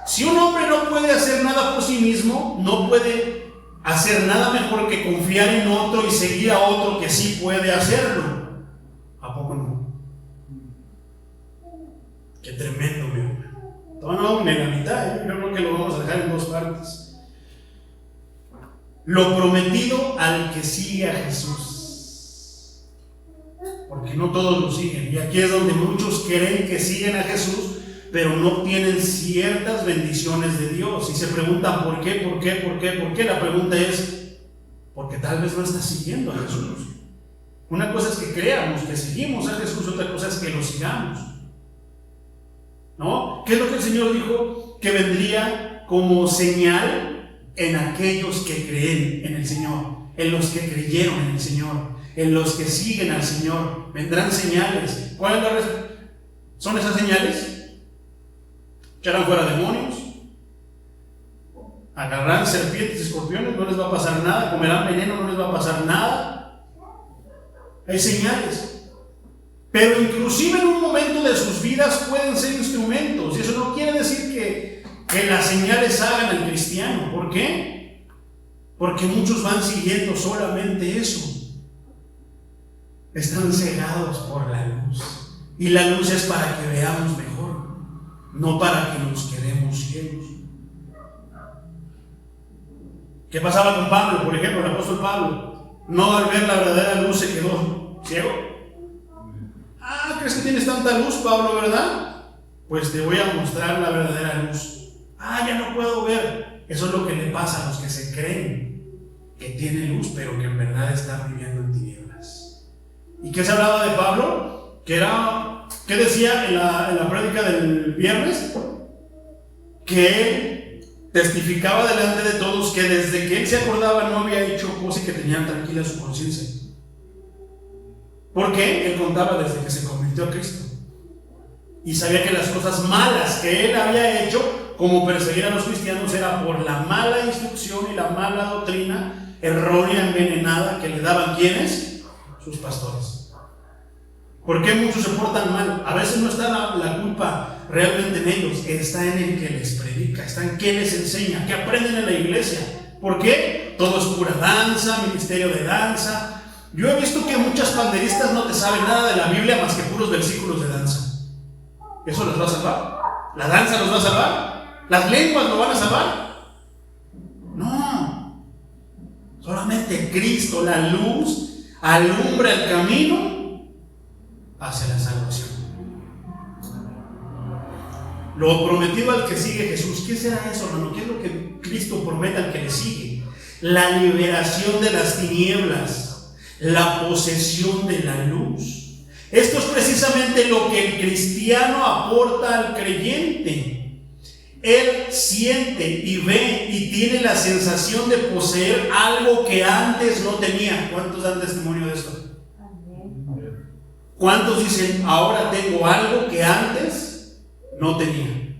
Si un hombre no puede hacer nada por sí mismo, no puede hacer nada mejor que confiar en otro y seguir a otro que sí puede hacerlo. ¿A poco no? Qué tremendo, mi hermano. No, ni la mitad, yo creo que lo vamos a dejar en dos partes. Lo prometido al que sigue a Jesús. Porque no todos lo siguen. Y aquí es donde muchos creen que siguen a Jesús, pero no obtienen ciertas bendiciones de Dios. Y se preguntan ¿por qué? ¿Por qué? ¿Por qué? ¿Por qué? La pregunta es, porque tal vez no estás siguiendo a Jesús. Una cosa es que creamos que seguimos a Jesús, otra cosa es que lo sigamos. ¿No? ¿Qué es lo que el Señor dijo? Que vendría como señal en aquellos que creen en el Señor, en los que creyeron en el Señor, en los que siguen al Señor. Vendrán señales. ¿Cuáles son esas señales? Echarán fuera demonios, agarrarán serpientes y escorpiones, no les va a pasar nada, comerán veneno, no les va a pasar nada. Hay señales. Pero inclusive en un momento de sus vidas pueden ser instrumentos. Y eso no quiere decir que las señales hagan al cristiano. ¿Por qué? Porque muchos van siguiendo solamente eso. Están cegados por la luz. Y la luz es para que veamos mejor, no para que nos quedemos ciegos. ¿Qué pasaba con Pablo? Por ejemplo, el apóstol Pablo, no al ver la verdadera luz se quedó ciego. Ah, ¿crees que tienes tanta luz, Pablo, verdad? Pues te voy a mostrar la verdadera luz. Ah, ya no puedo ver. Eso es lo que le pasa a los que se creen que tienen luz, pero que en verdad están viviendo en tinieblas. ¿Y qué se hablaba de Pablo? ¿Qué decía en la prédica del viernes? Que él testificaba delante de todos que desde que él se acordaba no había hecho cosas que tenían tranquila su conciencia. Porque él contaba desde que se convirtió a Cristo y sabía que las cosas malas que él había hecho, como perseguir a los cristianos, era por la mala instrucción y la mala doctrina errónea, envenenada que le daban ¿quiénes? Sus pastores. ¿Por qué muchos se portan mal? A veces no está la culpa realmente en ellos, está en el que les predica, está en que les enseña, que aprenden en la iglesia. ¿Por qué? Todo es pura danza, ministerio de danza. Yo he visto que muchas panderistas no te saben nada de la Biblia más que puros versículos de danza. ¿Eso los va a salvar? ¿La danza los va a salvar? ¿Las lenguas lo van a salvar? No. Solamente Cristo, la luz, alumbra el camino hacia la salvación. Lo prometido al que sigue Jesús, ¿qué será eso, hermano? ¿Qué es lo que Cristo promete al que le sigue? La liberación de las tinieblas, la posesión de la luz. Esto es precisamente lo que el cristiano aporta al creyente. Él siente y ve y tiene la sensación de poseer algo que antes no tenía. ¿Cuántos dan testimonio de esto? ¿Cuántos dicen, ahora tengo algo que antes no tenía?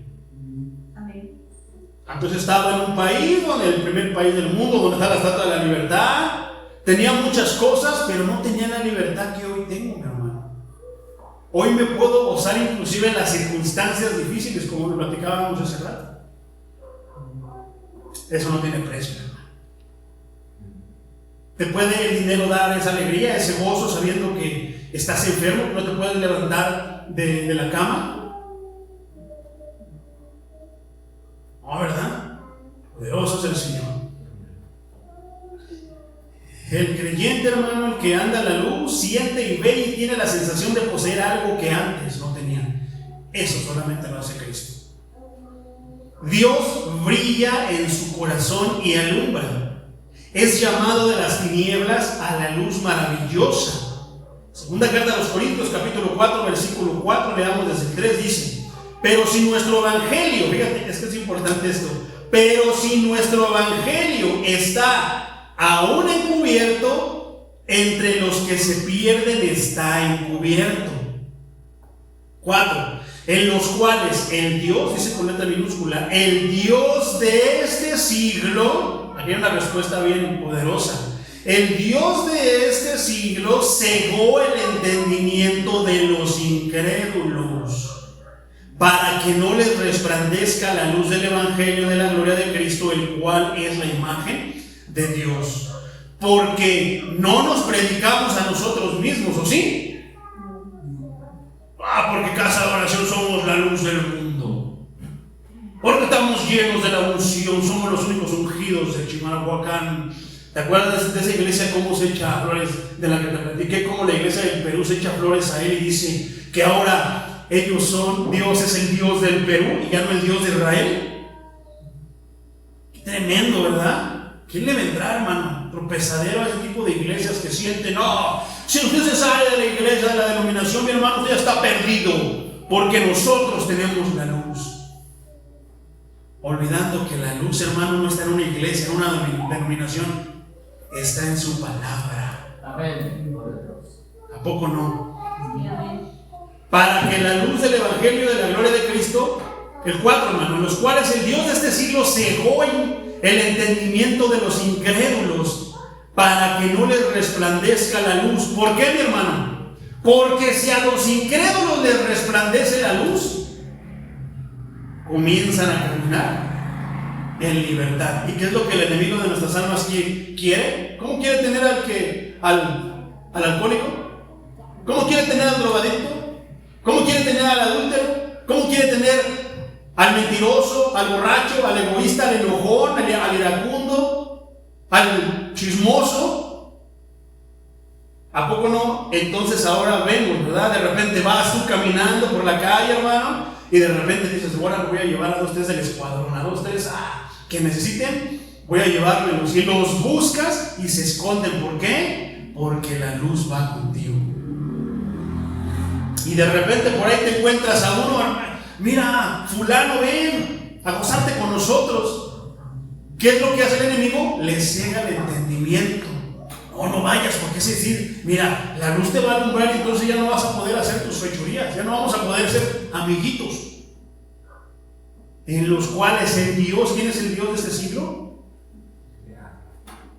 Antes estaba en un país, el primer país del mundo, donde está la Estatua de la Libertad. Tenía muchas cosas, pero no tenía la libertad que hoy tengo, mi hermano. Hoy me puedo gozar inclusive en las circunstancias difíciles, como lo platicábamos hace rato. Eso no tiene precio, hermano. ¿Te puede el dinero dar esa alegría, ese gozo, sabiendo que estás enfermo, que no te puedes levantar de la cama? No, ¿verdad? Poderoso es el Señor. El creyente, hermano, el que anda a la luz, siente y ve y tiene la sensación de poseer algo que antes no tenía. Eso solamente lo hace Cristo. Dios brilla en su corazón y alumbra. Es llamado de las tinieblas a la luz maravillosa Segunda carta a los Corintios, capítulo 4, versículo 4, leamos desde el 3, dice: pero si nuestro evangelio, fíjate, es que es importante esto, pero si nuestro evangelio está aún encubierto, entre los que se pierden está encubierto. 4. En los cuales el Dios, dice con letra minúscula, el Dios de este siglo, aquí hay una respuesta bien poderosa, el Dios de este siglo cegó el entendimiento de los incrédulos, para que no les resplandezca la luz del evangelio de la gloria de Cristo, el cual es la imagen de Dios. Porque no nos predicamos a nosotros mismos, ¿o sí? Porque Casa de Oración somos la luz del mundo. Porque estamos llenos de la unción, somos los únicos ungidos de Chimalhuacán. ¿Te acuerdas de esa iglesia cómo se echa flores, de la que te platiqué? Cómo la iglesia del Perú se echa flores a él y dice que ahora ellos son, Dios es el Dios del Perú y ya no el Dios de Israel. Qué tremendo, ¿verdad? ¿Quién le vendrá, hermano? Tropezadero a ese tipo de iglesias que sienten, no, si usted se sale de la iglesia, de la denominación, mi hermano, usted ya está perdido, porque nosotros tenemos la luz. Olvidando que la luz, hermano, no está en una iglesia, en una denominación, está en su palabra. Amén. ¿A poco no? Para que la luz del evangelio de la gloria de Cristo, el 4, hermano, en los cuales el Dios de este siglo cegó el entendimiento de los incrédulos, para que no les resplandezca la luz. ¿Por qué, mi hermano? Porque si a los incrédulos les resplandece la luz, comienzan a caminar en libertad. ¿Y qué es lo que el enemigo de nuestras almas quiere? ¿Cómo quiere tener al alcohólico? ¿Cómo quiere tener al drogadicto? ¿Cómo quiere tener al adúltero? ¿Cómo quiere tener al mentiroso, al borracho, al egoísta, al enojón, al iracundo, al chismoso? ¿A poco no? Entonces ahora vemos, ¿verdad? De repente vas tú caminando por la calle, hermano, y de repente dices, bueno, voy a llevar a 2, 3 del escuadrón, a 2, 3 que necesiten, voy a llevármelos. Y los buscas y se esconden. ¿Por qué? Porque la luz va contigo. Y de repente por ahí te encuentras a uno, mira, fulano, ven a gozarte con nosotros. ¿Qué es lo que hace el enemigo? Le ciega el entendimiento. No vayas, porque es decir, mira, la luz te va a alumbrar y entonces ya no vas a poder hacer tus fechorías, ya no vamos a poder ser amiguitos. En los cuales el Dios, ¿quién es el Dios de este siglo?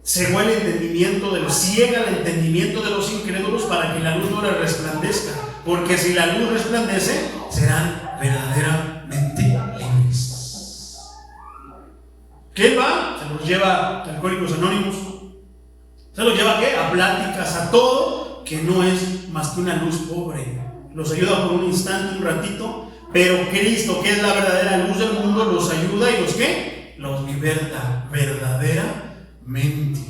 Cegó el entendimiento ciega el entendimiento de los incrédulos para que la luz no les resplandezca. Porque si la luz resplandece, serán verdaderamente libres. ¿Qué va? Se los lleva a Alcohólicos Anónimos. ¿Se los lleva a qué? A pláticas, a todo, que no es más que una luz pobre. Los ayuda por un instante, un ratito, pero Cristo, que es la verdadera luz del mundo, los ayuda y los ¿qué? Los liberta verdaderamente.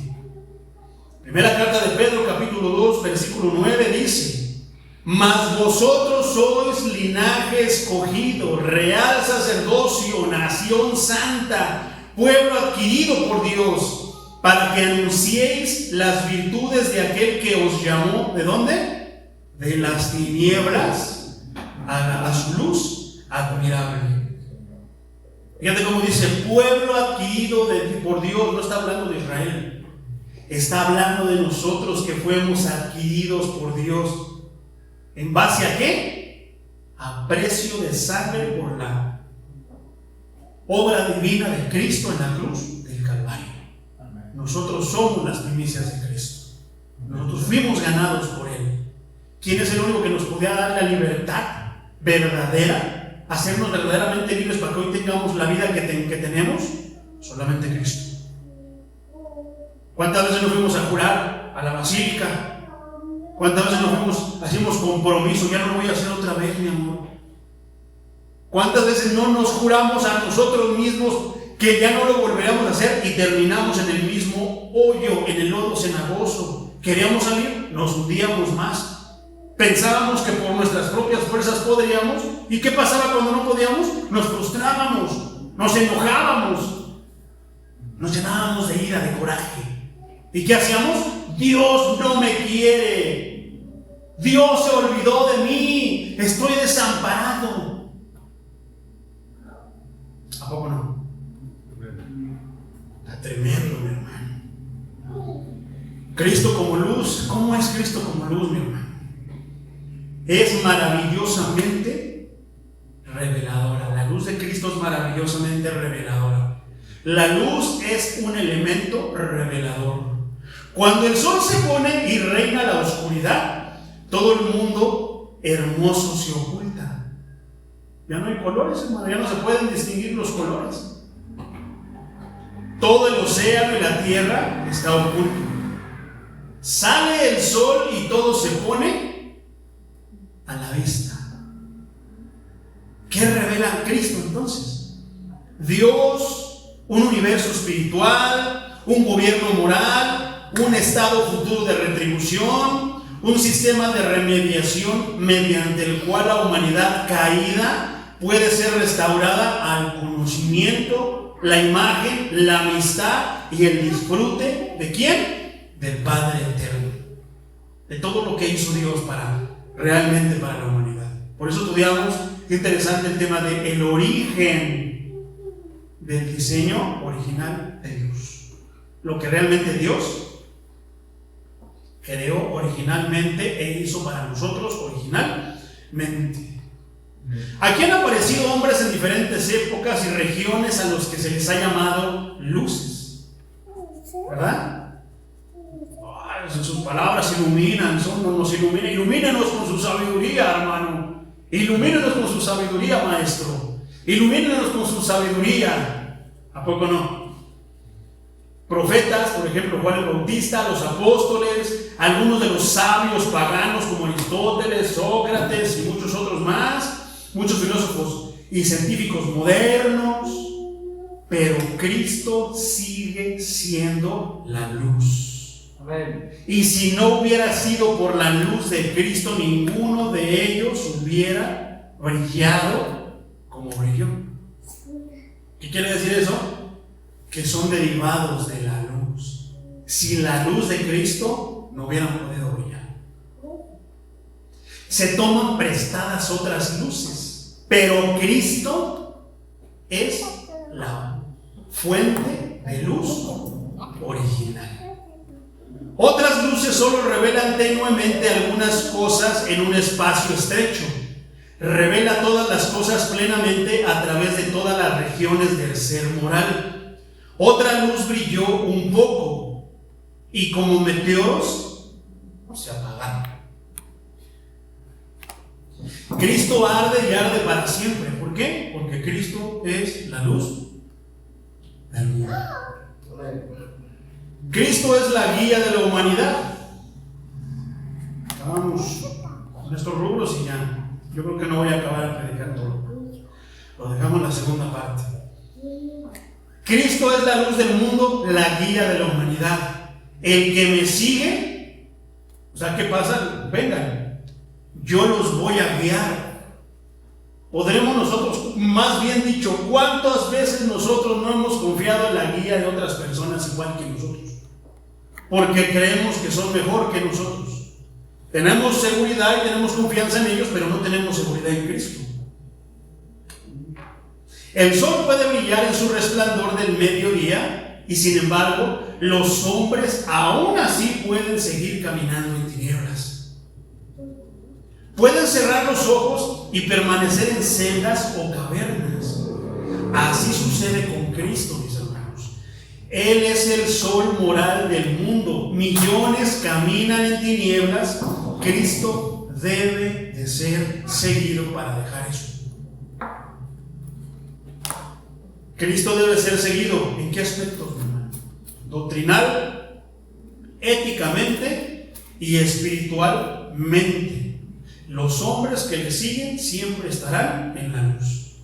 Primera carta de Pedro, capítulo 2, versículo 9, dice: mas vosotros sois linaje escogido, real sacerdocio, nación santa, pueblo adquirido por Dios, para que anunciéis las virtudes de aquel que os llamó, ¿de dónde? De las tinieblas a su luz admirable. Fíjate cómo dice, pueblo adquirido por Dios. No está hablando de Israel, está hablando de nosotros que fuimos adquiridos por Dios. ¿En base a qué? A precio de sangre por la obra divina de Cristo en la cruz del Calvario. Nosotros somos las primicias de Cristo. Nosotros fuimos ganados por Él. ¿Quién es el único que nos podía dar la libertad verdadera? Hacernos verdaderamente libres para que hoy tengamos la vida que tenemos. Solamente Cristo. ¿Cuántas veces nos fuimos a jurar a la basílica? ¿Cuántas veces hacemos compromiso? Ya no lo voy a hacer otra vez, mi amor. ¿Cuántas veces no nos juramos a nosotros mismos que ya no lo volveremos a hacer y terminamos en el mismo hoyo, en el lodo cenagoso? Queríamos salir, nos hundíamos más. Pensábamos que por nuestras propias fuerzas podríamos. ¿Y qué pasaba cuando no podíamos? Nos frustrábamos, nos enojábamos, nos llenábamos de ira, de coraje. ¿Y qué hacíamos? Dios no me quiere. Dios se olvidó de mí, estoy desamparado. ¿A poco no? Está tremendo, mi hermano. Cristo como luz. ¿Cómo es Cristo como luz, mi hermano? Es maravillosamente reveladora. La luz de Cristo es maravillosamente reveladora. La luz es un elemento revelador. Cuando el sol se pone y reina la oscuridad, todo el mundo hermoso se oculta. Ya no hay colores, hermano, ya no se pueden distinguir los colores. Todo el océano y la tierra está oculto. Sale el sol y todo se pone a la vista. ¿Qué revela Cristo entonces? Dios, un universo espiritual, un gobierno moral, un estado futuro de retribución, un sistema de remediación mediante el cual la humanidad caída puede ser restaurada al conocimiento, la imagen, la amistad y el disfrute ¿de quién? Del Padre eterno, de todo lo que hizo Dios realmente para la humanidad. Por eso estudiamos, qué interesante el tema de el origen del diseño original de Dios. Lo que realmente Dios creó originalmente e hizo para nosotros originalmente. Aquí han aparecido hombres en diferentes épocas y regiones a los que se les ha llamado luces, ¿verdad? En sus palabras iluminan, nos ilumina. Ilumínanos con su sabiduría, hermano. Ilumínanos con su sabiduría, maestro. Ilumínanos con su sabiduría. ¿A poco no? Profetas, por ejemplo, Juan el Bautista, los apóstoles, algunos de los sabios paganos como Aristóteles, Sócrates y muchos otros más, muchos filósofos y científicos modernos. Pero Cristo sigue siendo la luz. Y si no hubiera sido por la luz de Cristo, ninguno de ellos hubiera brillado como brilló. ¿Qué quiere decir eso? Que son derivados de la luz. Sin la luz de Cristo no hubieran podido brillar. Se toman prestadas otras luces, pero Cristo es la fuente de luz original. Otras luces solo revelan tenuemente algunas cosas en un espacio estrecho. Revela todas las cosas plenamente a través de todas las regiones del ser moral. Otra luz brilló un poco y como meteoros se apagaron. Cristo arde y arde para siempre. ¿Por qué? Porque Cristo es la luz del mundo. Cristo es la guía de la humanidad. Acabamos con estos rubros y ya. Yo creo que no voy a acabar de predicar todo. Lo dejamos en la segunda parte. Cristo es la luz del mundo, la guía de la humanidad. El que me sigue, o sea, ¿qué pasa? Vengan, yo los voy a guiar. Podremos nosotros, más bien dicho, ¿cuántas veces nosotros no hemos confiado en la guía de otras personas igual que nosotros? Porque creemos que son mejor que nosotros. Tenemos seguridad y tenemos confianza en ellos, pero no tenemos seguridad en Cristo. El sol puede brillar en su resplandor del mediodía y sin embargo los hombres aún así pueden seguir caminando en tinieblas. Pueden cerrar los ojos y permanecer en celdas o cavernas. Así sucede con Cristo, mis hermanos. Él es el sol moral del mundo. Millones caminan en tinieblas. Cristo debe de ser seguido para dejar eso. Cristo debe ser seguido. ¿En qué aspectos, hermano? Doctrinal, éticamente y espiritualmente. Los hombres que le siguen siempre estarán en la luz.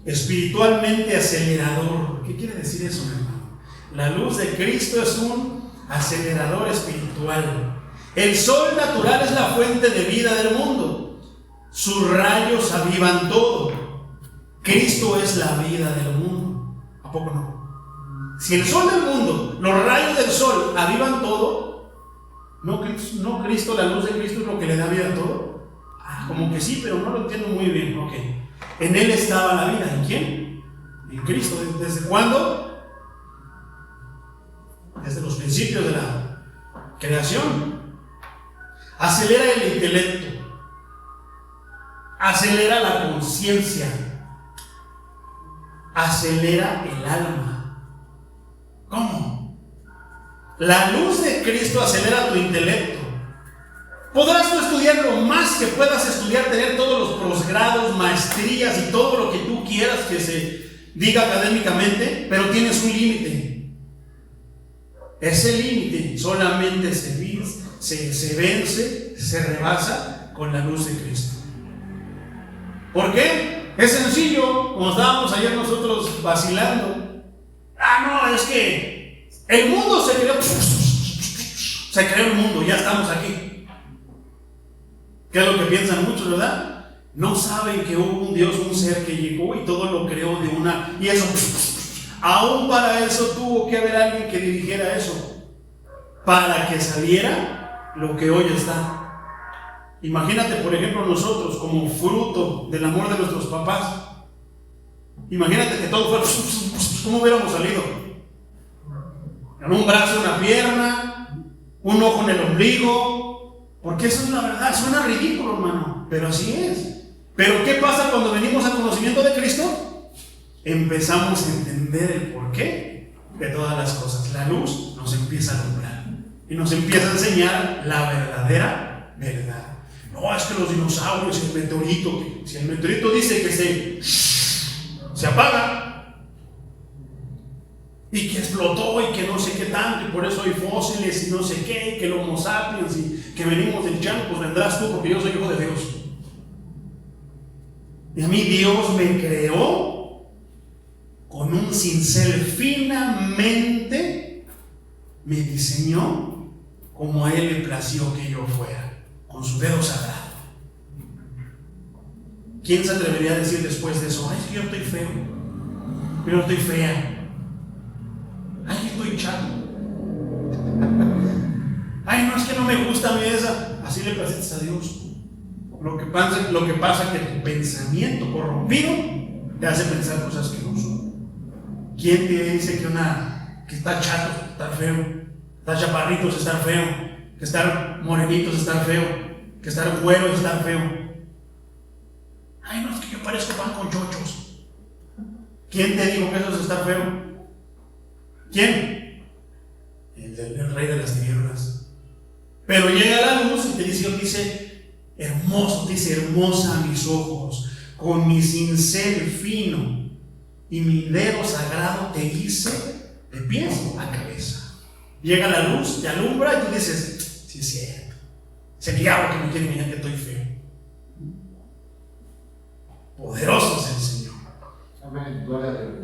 Espiritualmente acelerador. ¿Qué quiere decir eso, hermano? La luz de Cristo es un acelerador espiritual. El sol natural es la fuente de vida del mundo. Sus rayos avivan todo. Cristo es la vida del mundo. ¿A poco no? Si el sol del mundo, los rayos del sol avivan todo, ¿No Cristo, la luz de Cristo es lo que le da vida a todo? Como que sí, pero no lo entiendo muy bien. Ok. En Él estaba la vida. ¿En quién? En Cristo. ¿Desde cuándo? Desde los principios de la creación. Acelera el intelecto. Acelera la conciencia. Acelera el alma. ¿Cómo? La luz de Cristo acelera tu intelecto. Podrás tú estudiar lo más que puedas estudiar, tener todos los posgrados, maestrías y todo lo que tú quieras que se diga académicamente, pero tienes un límite. Ese límite solamente se vence, se rebasa con la luz de Cristo. ¿Por qué? Es sencillo, como estábamos ayer nosotros vacilando. No, es que el mundo se creó el mundo, ya estamos aquí. ¿Qué es lo que piensan muchos, verdad? No saben que hubo un Dios, un ser que llegó y todo lo creó de una... Y eso, aún para eso tuvo que haber alguien que dirigiera eso, para que saliera lo que hoy está. Imagínate, por ejemplo, nosotros como fruto del amor de nuestros papás. Imagínate que todo fuera... ¿Cómo hubiéramos salido? Con un brazo, una pierna, un ojo en el ombligo. Porque eso es la verdad, suena ridículo, hermano, pero así es. Pero ¿qué pasa cuando venimos al conocimiento de Cristo? Empezamos a entender el porqué de todas las cosas. La luz nos empieza a alumbrar y nos empieza a enseñar la verdadera verdad. No, es que los dinosaurios, el meteorito, si el meteorito dice que se apaga y que explotó y que no sé qué tanto, y por eso hay fósiles y no sé qué, y que el Homo sapiens y que venimos del chango, pues vendrás tú porque yo soy hijo de Dios. Y a mí Dios me creó con un cincel, finamente me diseñó como a Él le plació que yo fuera, con su dedo sagrado. ¿Quién se atrevería a decir después de eso? Ay, es que yo estoy feo, yo estoy fea, ay, estoy chato, ay, no, es que no me gusta mi esa. Así le placetes a Dios. Lo que pasa es que tu pensamiento corrompido te hace pensar cosas que no son. ¿Quién te dice que está chato está feo, estar chaparrito es estar feo, que estar morenito es estar feo, que estar güero es estar feo? Ay, no, es que yo parezco pan con chochos. ¿Quién te dijo que eso es estar feo? ¿Quién? El rey de las tinieblas. Pero llega la luz y te dice, hermoso, dice, hermosa a mis ojos, con mi cincel fino y mi dedo sagrado te hice de pies a cabeza. Llega la luz, te alumbra y tú dices, sí es cierto, ese diablo que me quiere engañar que estoy feo. Poderoso es el Señor.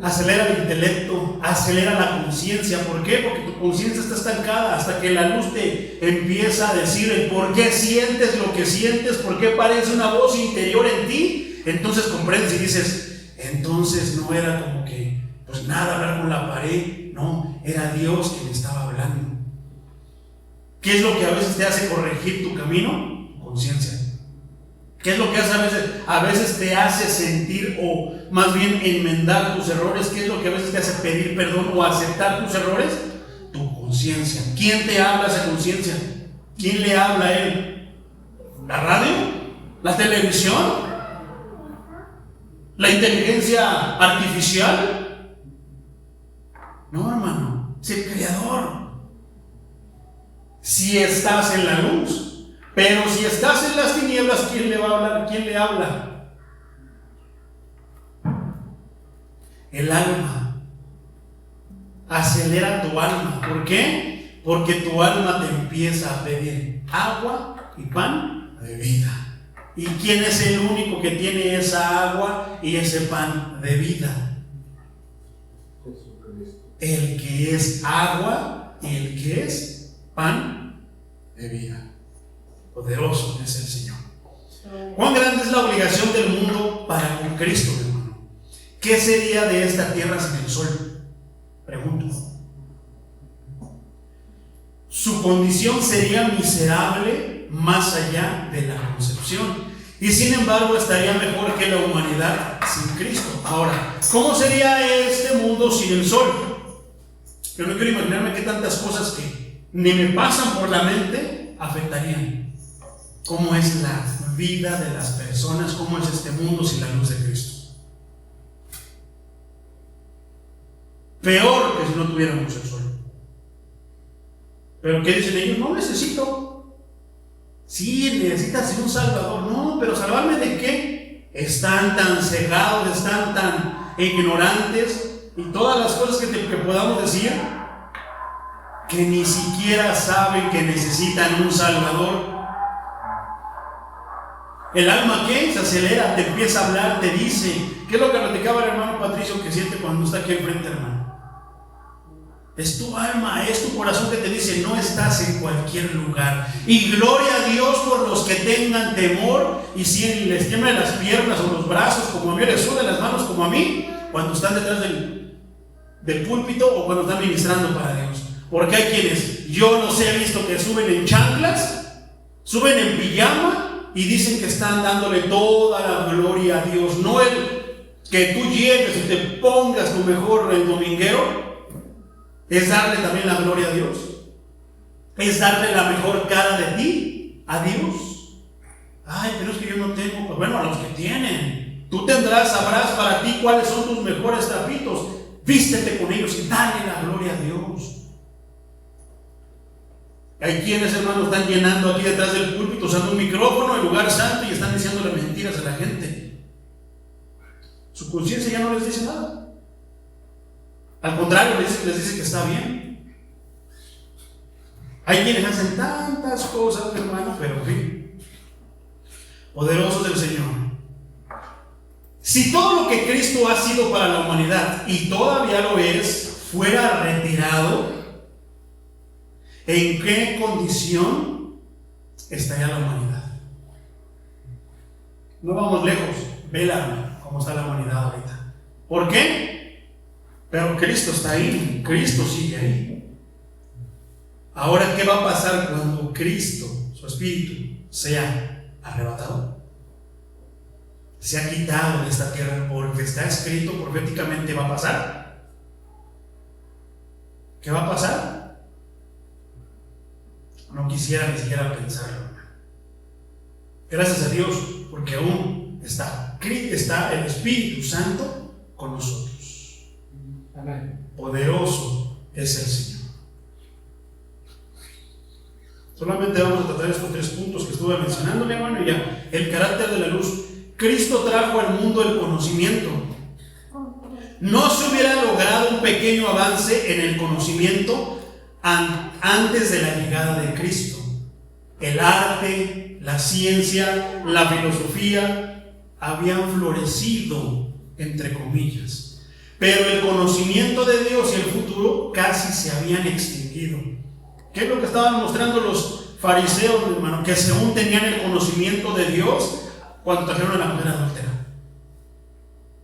Acelera el intelecto, acelera la conciencia. ¿Por qué? Porque tu conciencia está estancada hasta que la luz te empieza a decir el por qué sientes lo que sientes, por qué parece una voz interior en ti. Entonces comprendes y dices, entonces no era como que, pues nada, hablar con la pared. No, era Dios que me estaba hablando. ¿Qué es lo que a veces te hace corregir tu camino? Conciencia. ¿Qué es lo que hace a veces? A veces te hace sentir, o más bien enmendar tus errores. ¿Qué es lo que a veces te hace pedir perdón o aceptar tus errores? Tu conciencia. ¿Quién te habla esa conciencia? ¿Quién le habla a él? ¿La radio? ¿La televisión? ¿La inteligencia artificial? No, hermano, es el Creador. Si estás en la luz. Pero si estás en las tinieblas, ¿quién le va a hablar? ¿Quién le habla? El alma. Acelera tu alma. ¿Por qué? Porque tu alma te empieza a pedir agua y pan de vida. ¿Y quién es el único que tiene esa agua y ese pan de vida? El que es agua y el que es pan de vida. Poderoso es el Señor. ¿Cuán grande es la obligación del mundo para con Cristo, hermano? ¿Qué sería de esta tierra sin el sol? Pregunto. su condición sería miserable más allá de la concepción. Y sin embargo estaría mejor que la humanidad sin Cristo. Ahora, ¿cómo sería este mundo sin el sol? Yo no quiero imaginarme que tantas cosas que ni me pasan por la mente afectarían. ¿Cómo es la vida de las personas? ¿Cómo es este mundo sin la luz de Cristo? Peor que si no tuviéramos el sol. ¿Pero qué dicen ellos? No necesito. Sí, necesitas un salvador. No, pero ¿salvarme de qué? Están tan cegados, están tan ignorantes y todas las cosas que podamos decir, que ni siquiera saben que necesitan un salvador. El alma que se acelera, te empieza a hablar, te dice. ¿Qué es lo que platicaba el hermano Patricio que siente cuando está aquí enfrente, hermano? Es tu alma, es tu corazón que te dice, no estás en cualquier lugar. Y gloria a Dios por los que tengan temor, y si les tiemblan las piernas o los brazos, como a mí, les sudan las manos como a mí, cuando están detrás del púlpito o cuando están ministrando para Dios. Porque hay quienes, yo los he visto que suben en chanclas, suben en pijama y dicen que están dándole toda la gloria a Dios. No el que tú llegues y te pongas tu mejor dominguero, es darle también la gloria a Dios. Es darle la mejor cara de ti a Dios. Ay, pero es que yo no tengo. Pues bueno, a los que tienen. Tú tendrás, sabrás para ti cuáles son tus mejores trapitos. Vístete con ellos y dale la gloria a Dios. Hay quienes, hermanos, están llenando aquí detrás del púlpito, usando un micrófono en lugar santo y están diciéndole mentiras a la gente. Su conciencia ya no les dice nada. Al contrario, les dice que está bien. Hay quienes hacen tantas cosas, hermanos, pero en fin, poderosos del Señor. Si todo lo que Cristo ha sido para la humanidad, y todavía lo es, fuera retirado, ¿en qué condición estaría la humanidad? No vamos lejos, vela cómo está la humanidad ahorita. ¿Por qué? Pero Cristo está ahí, Cristo sigue ahí. Ahora, ¿qué va a pasar cuando Cristo, su Espíritu, sea arrebatado? Se ha quitado de esta tierra, porque está escrito proféticamente, va a pasar. ¿Qué va a pasar? No quisiera ni siquiera pensarlo. Gracias a Dios, porque aún está el Espíritu Santo con nosotros. Amén. Poderoso es el Señor. Solamente vamos a tratar estos 3 puntos que estuve mencionando, mi hermano, y ya. El carácter de la luz. Cristo trajo al mundo el conocimiento. No se hubiera logrado un pequeño avance en el conocimiento antes de la llegada de Cristo. El arte, la ciencia, la filosofía habían florecido, entre comillas. Pero el conocimiento de Dios y el futuro casi se habían extinguido. ¿Qué es lo que estaban mostrando los fariseos, hermano? Que según tenían el conocimiento de Dios cuando trajeron a la mujer adúltera.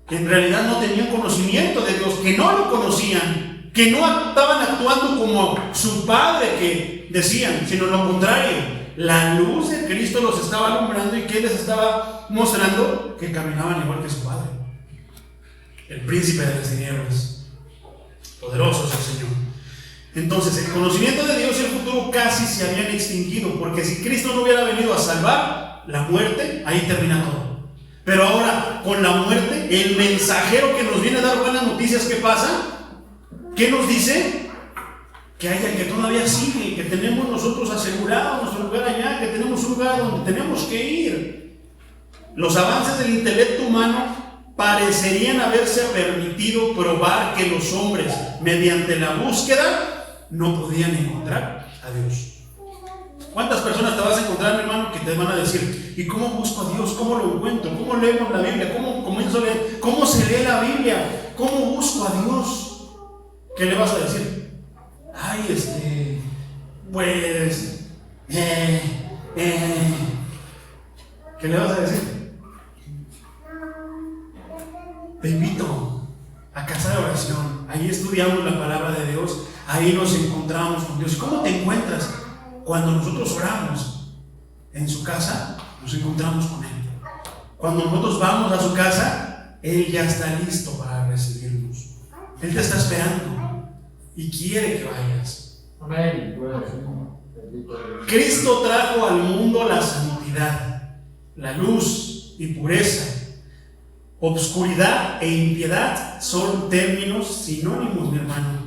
Que en realidad no tenían conocimiento de Dios, que no lo conocían, que no estaban actuando como su Padre que decían, sino lo contrario. La luz de Cristo los estaba alumbrando, y ¿qué les estaba mostrando? Que caminaban igual que su Padre. El príncipe de las tinieblas. Poderoso es el Señor. Entonces, el conocimiento de Dios y el futuro casi se habían extinguido, porque si Cristo no hubiera venido a salvar la muerte, ahí termina todo. Pero ahora, con la muerte, el mensajero que nos viene a dar buenas noticias, ¿qué pasa? ¿Qué nos dice? Que todavía sigue, que tenemos nosotros asegurado nuestro lugar allá, que tenemos un lugar donde tenemos que ir. Los avances del intelecto humano parecerían haberse permitido probar que los hombres, mediante la búsqueda, no podían encontrar a Dios. ¿Cuántas personas te vas a encontrar, mi hermano, que te van a decir, ¿y cómo busco a Dios? ¿Cómo lo encuentro? ¿Cómo leemos la Biblia? ¿Cómo comienzo a leer? ¿Cómo se lee la Biblia? ¿Cómo busco a Dios? ¿Qué le vas a decir? Ay, pues, ¿qué le vas a decir? Te invito a casa de oración. Ahí estudiamos la palabra de Dios. ahí nos encontramos con Dios. ¿Cómo te encuentras? Cuando nosotros oramos en su casa, nos encontramos con Él. Cuando nosotros vamos a su casa, Él ya está listo para recibirnos. Él te está esperando y quiere que vayas. Amén. Cristo trajo al mundo la santidad, la luz y pureza. Obscuridad e impiedad son términos sinónimos, mi hermano.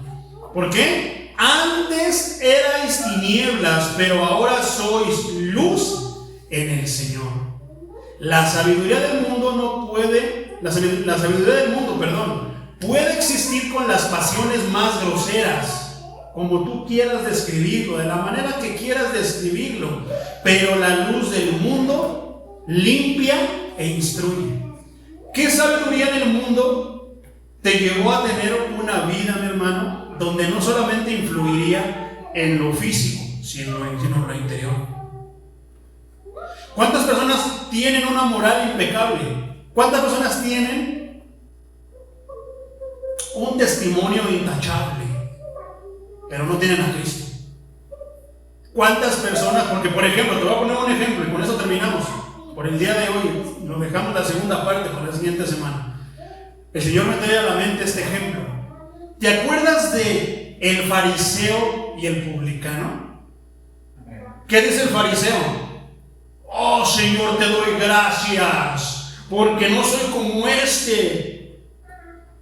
¿Por qué? Antes erais tinieblas, pero ahora sois luz en el Señor. La sabiduría del mundo puede existir con las pasiones más groseras, como tú quieras describirlo, de la manera que quieras describirlo, pero la luz del mundo limpia e instruye. ¿Qué sabiduría en el mundo te llevó a tener una vida, mi hermano, donde no solamente influiría en lo físico, sino en lo interior? ¿Cuántas personas tienen una moral impecable? ¿Cuántas personas tienen un testimonio intachable, pero no tienen a Cristo? ¿Cuántas personas? Porque, por ejemplo, te voy a poner un ejemplo y con eso terminamos. Por el día de hoy, nos dejamos la segunda parte para la siguiente semana. El Señor me trae a la mente este ejemplo. ¿Te acuerdas de el fariseo y el publicano? ¿Qué dice el fariseo? Oh Señor, te doy gracias, porque no soy como este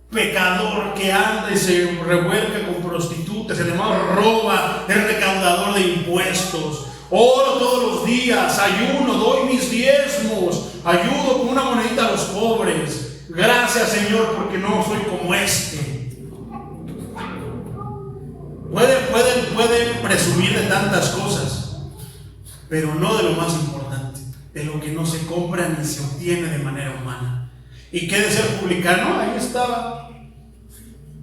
pecador que anda y se revuelca con prostitutas, además roba, es recaudador de impuestos. Oro todos los días, ayuno, doy mis diezmos, ayudo con una monedita a los pobres. Gracias, Señor, porque no soy como este. Pueden presumir de tantas cosas, pero no de lo más importante, de lo que no se compra ni se obtiene de manera humana. ¿Y qué decía el publicano? Ahí estaba,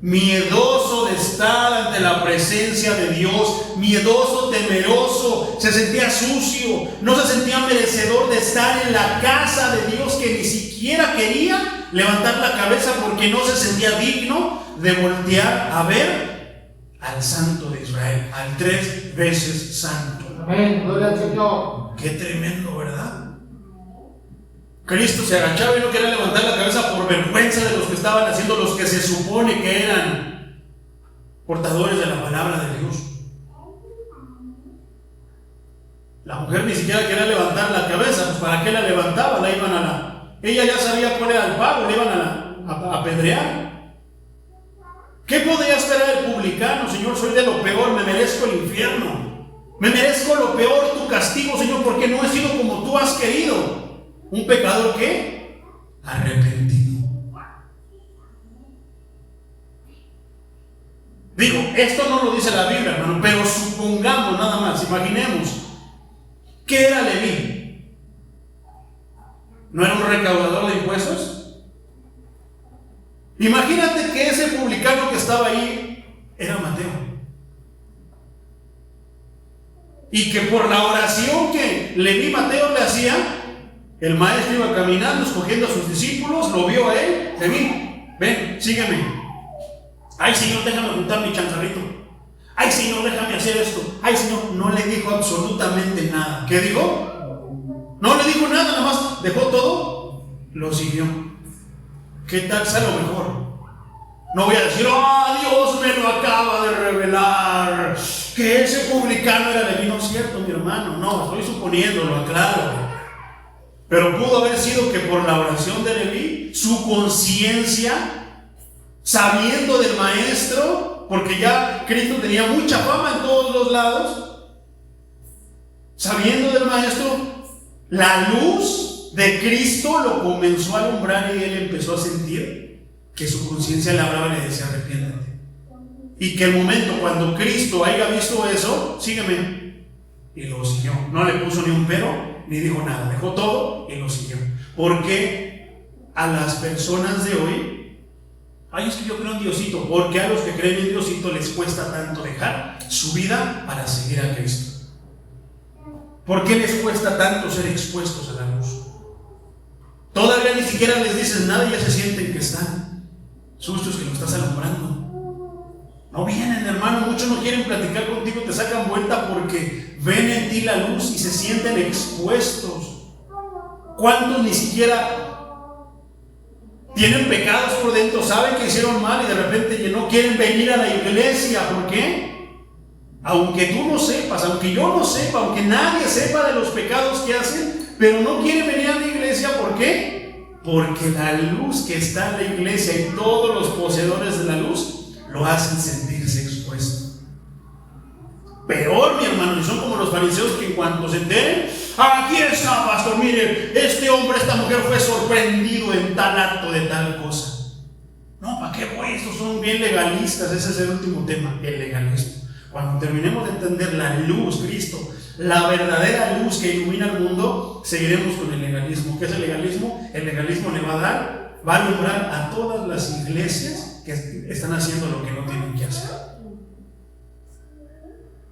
miedoso de estar ante la presencia de Dios, miedoso, temeroso, se sentía sucio, no se sentía merecedor de estar en la casa de Dios, que ni siquiera quería levantar la cabeza porque no se sentía digno de voltear a ver al Santo de Israel, al 3 veces santo. Amén, gloria al Señor. Qué tremendo, ¿verdad? Cristo se agachaba y no quería levantar la cabeza por vergüenza de los que estaban haciendo, los que se supone que eran portadores de la palabra de Dios. La mujer ni siquiera quería levantar la cabeza, pues ¿para qué la levantaba? La iban ella ya sabía cuál era el pago, le iban a apedrear. ¿Qué podía esperar el publicano? Señor, soy de lo peor, me merezco el infierno, me merezco lo peor, tu castigo, Señor, porque no he sido como tú has querido. ¿Un pecador qué? Arrepentido. Digo, esto no lo dice la Biblia, hermano, pero supongamos nada más, imaginemos, ¿qué era Leví? ¿No era un recaudador de impuestos? Imagínate que ese publicano que estaba ahí era Mateo. Y que por la oración que Leví Mateo le hacía, el maestro iba caminando, escogiendo a sus discípulos, lo vio a él, Leví, ven, sígueme. Ay, Señor, déjame juntar mi chancarrito. Ay, Señor, déjame hacer esto. Ay, Señor, no le dijo absolutamente nada. ¿Qué dijo? No le dijo nada, nada más dejó todo, lo siguió. ¿Qué tal sea lo mejor? No voy a decir, oh, Dios me lo acaba de revelar, que ese publicano era Leví. No es cierto, mi hermano, no, estoy suponiéndolo, aclaro. Pero pudo haber sido que por la oración de Leví, su conciencia, sabiendo del maestro, porque ya Cristo tenía mucha fama en todos los lados, sabiendo del maestro, la luz de Cristo lo comenzó a alumbrar y él empezó a sentir que su conciencia le hablaba y le decía, arrepiéntate. Y que el momento cuando Cristo haya visto eso, sígueme, y lo siguió. No le puso ni un pero, ni dijo nada, dejó todo y lo siguió. Porque a las personas de hoy, ay, es que yo creo en Diosito, porque a los que creen en Diosito les cuesta tanto dejar su vida para seguir a Cristo. ¿Por qué les cuesta tanto ser expuestos a la luz? Todavía ni siquiera les dices nada y ya se sienten que están sustos, que lo estás alumbrando. No vienen, hermano, muchos no quieren platicar contigo, te sacan vuelta porque ven en ti la luz y se sienten expuestos. ¿Cuántos ni siquiera tienen pecados por dentro, saben que hicieron mal y de repente no quieren venir a la iglesia? ¿Por qué? Aunque tú no sepas, aunque yo no sepa, aunque nadie sepa de los pecados que hacen, pero no quieren venir a la iglesia. ¿Por qué? Porque la luz que está en la iglesia y todos los poseedores de la luz lo hacen sentirse expuesto. Peor, mi hermano, y son como los fariseos que en cuanto se enteren, aquí está, pastor, mire, este hombre, esta mujer fue sorprendido en tal acto de tal cosa. No, ¿para qué voy? Estos son bien legalistas. Ese es el último tema, el legalismo. Cuando terminemos de entender la luz, Cristo, la verdadera luz que ilumina el mundo, seguiremos con el legalismo. ¿Qué es el legalismo? El legalismo le va a alumbrar a todas las iglesias que están haciendo lo que no tienen que hacer.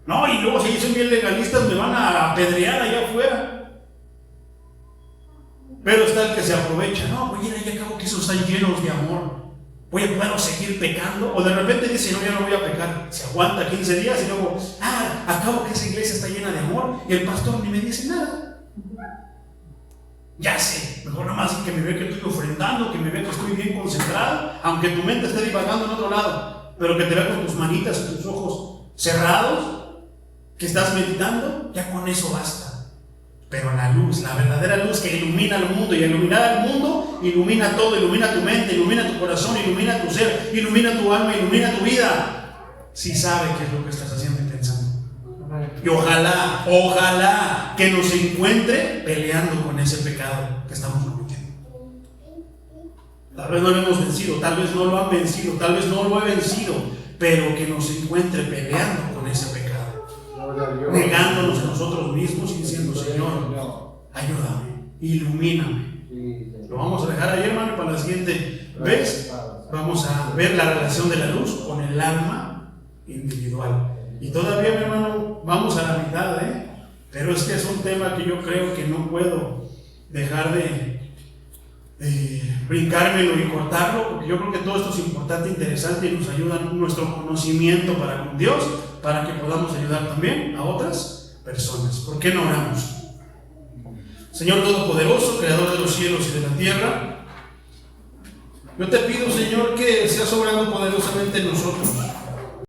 No, y luego si son bien legalistas me van a apedrear allá afuera. Pero está el que se aprovecha. No, pues mira, ya acabo que esos están llenos de amor. ¿Puedo seguir pecando? O de repente dice, no, ya no voy a pecar. Se aguanta 15 días y luego, acabo que esa iglesia está llena de amor y el pastor ni me dice nada. Ya sé, mejor nada más que me ve que estoy ofrendando, que me ve que estoy bien concentrado, aunque tu mente esté divagando en otro lado, pero que te vea con tus manitas y tus ojos cerrados, que estás meditando, ya con eso basta. Pero la luz, la verdadera luz que ilumina al mundo, y al iluminar al mundo, ilumina todo, ilumina tu mente, ilumina tu corazón, ilumina tu ser, ilumina tu alma, ilumina tu vida. Si sabe qué es lo que estás haciendo y pensando. Y ojalá que nos encuentre peleando con ese pecado que estamos cometiendo. Tal vez no lo hemos vencido, tal vez no lo han vencido, tal vez no lo he vencido, pero que nos encuentre peleando con ese pecado, negándonos a nosotros mismos y diciendo, Señor, ayúdame, ilumíname. Lo vamos a dejar ahí, hermano, para la siguiente vez. Vamos a ver la relación de la luz con el alma individual. Y todavía, mi hermano, vamos a la mitad, pero es que es un tema que yo creo que no puedo dejar de brincármelo y cortarlo, porque yo creo que todo esto es importante, interesante y nos ayuda en nuestro conocimiento para con Dios, para que podamos ayudar también a otras personas. ¿Por qué no oramos? Señor Todopoderoso, Creador de los cielos y de la tierra, yo te pido, Señor, que seas obrando poderosamente en nosotros.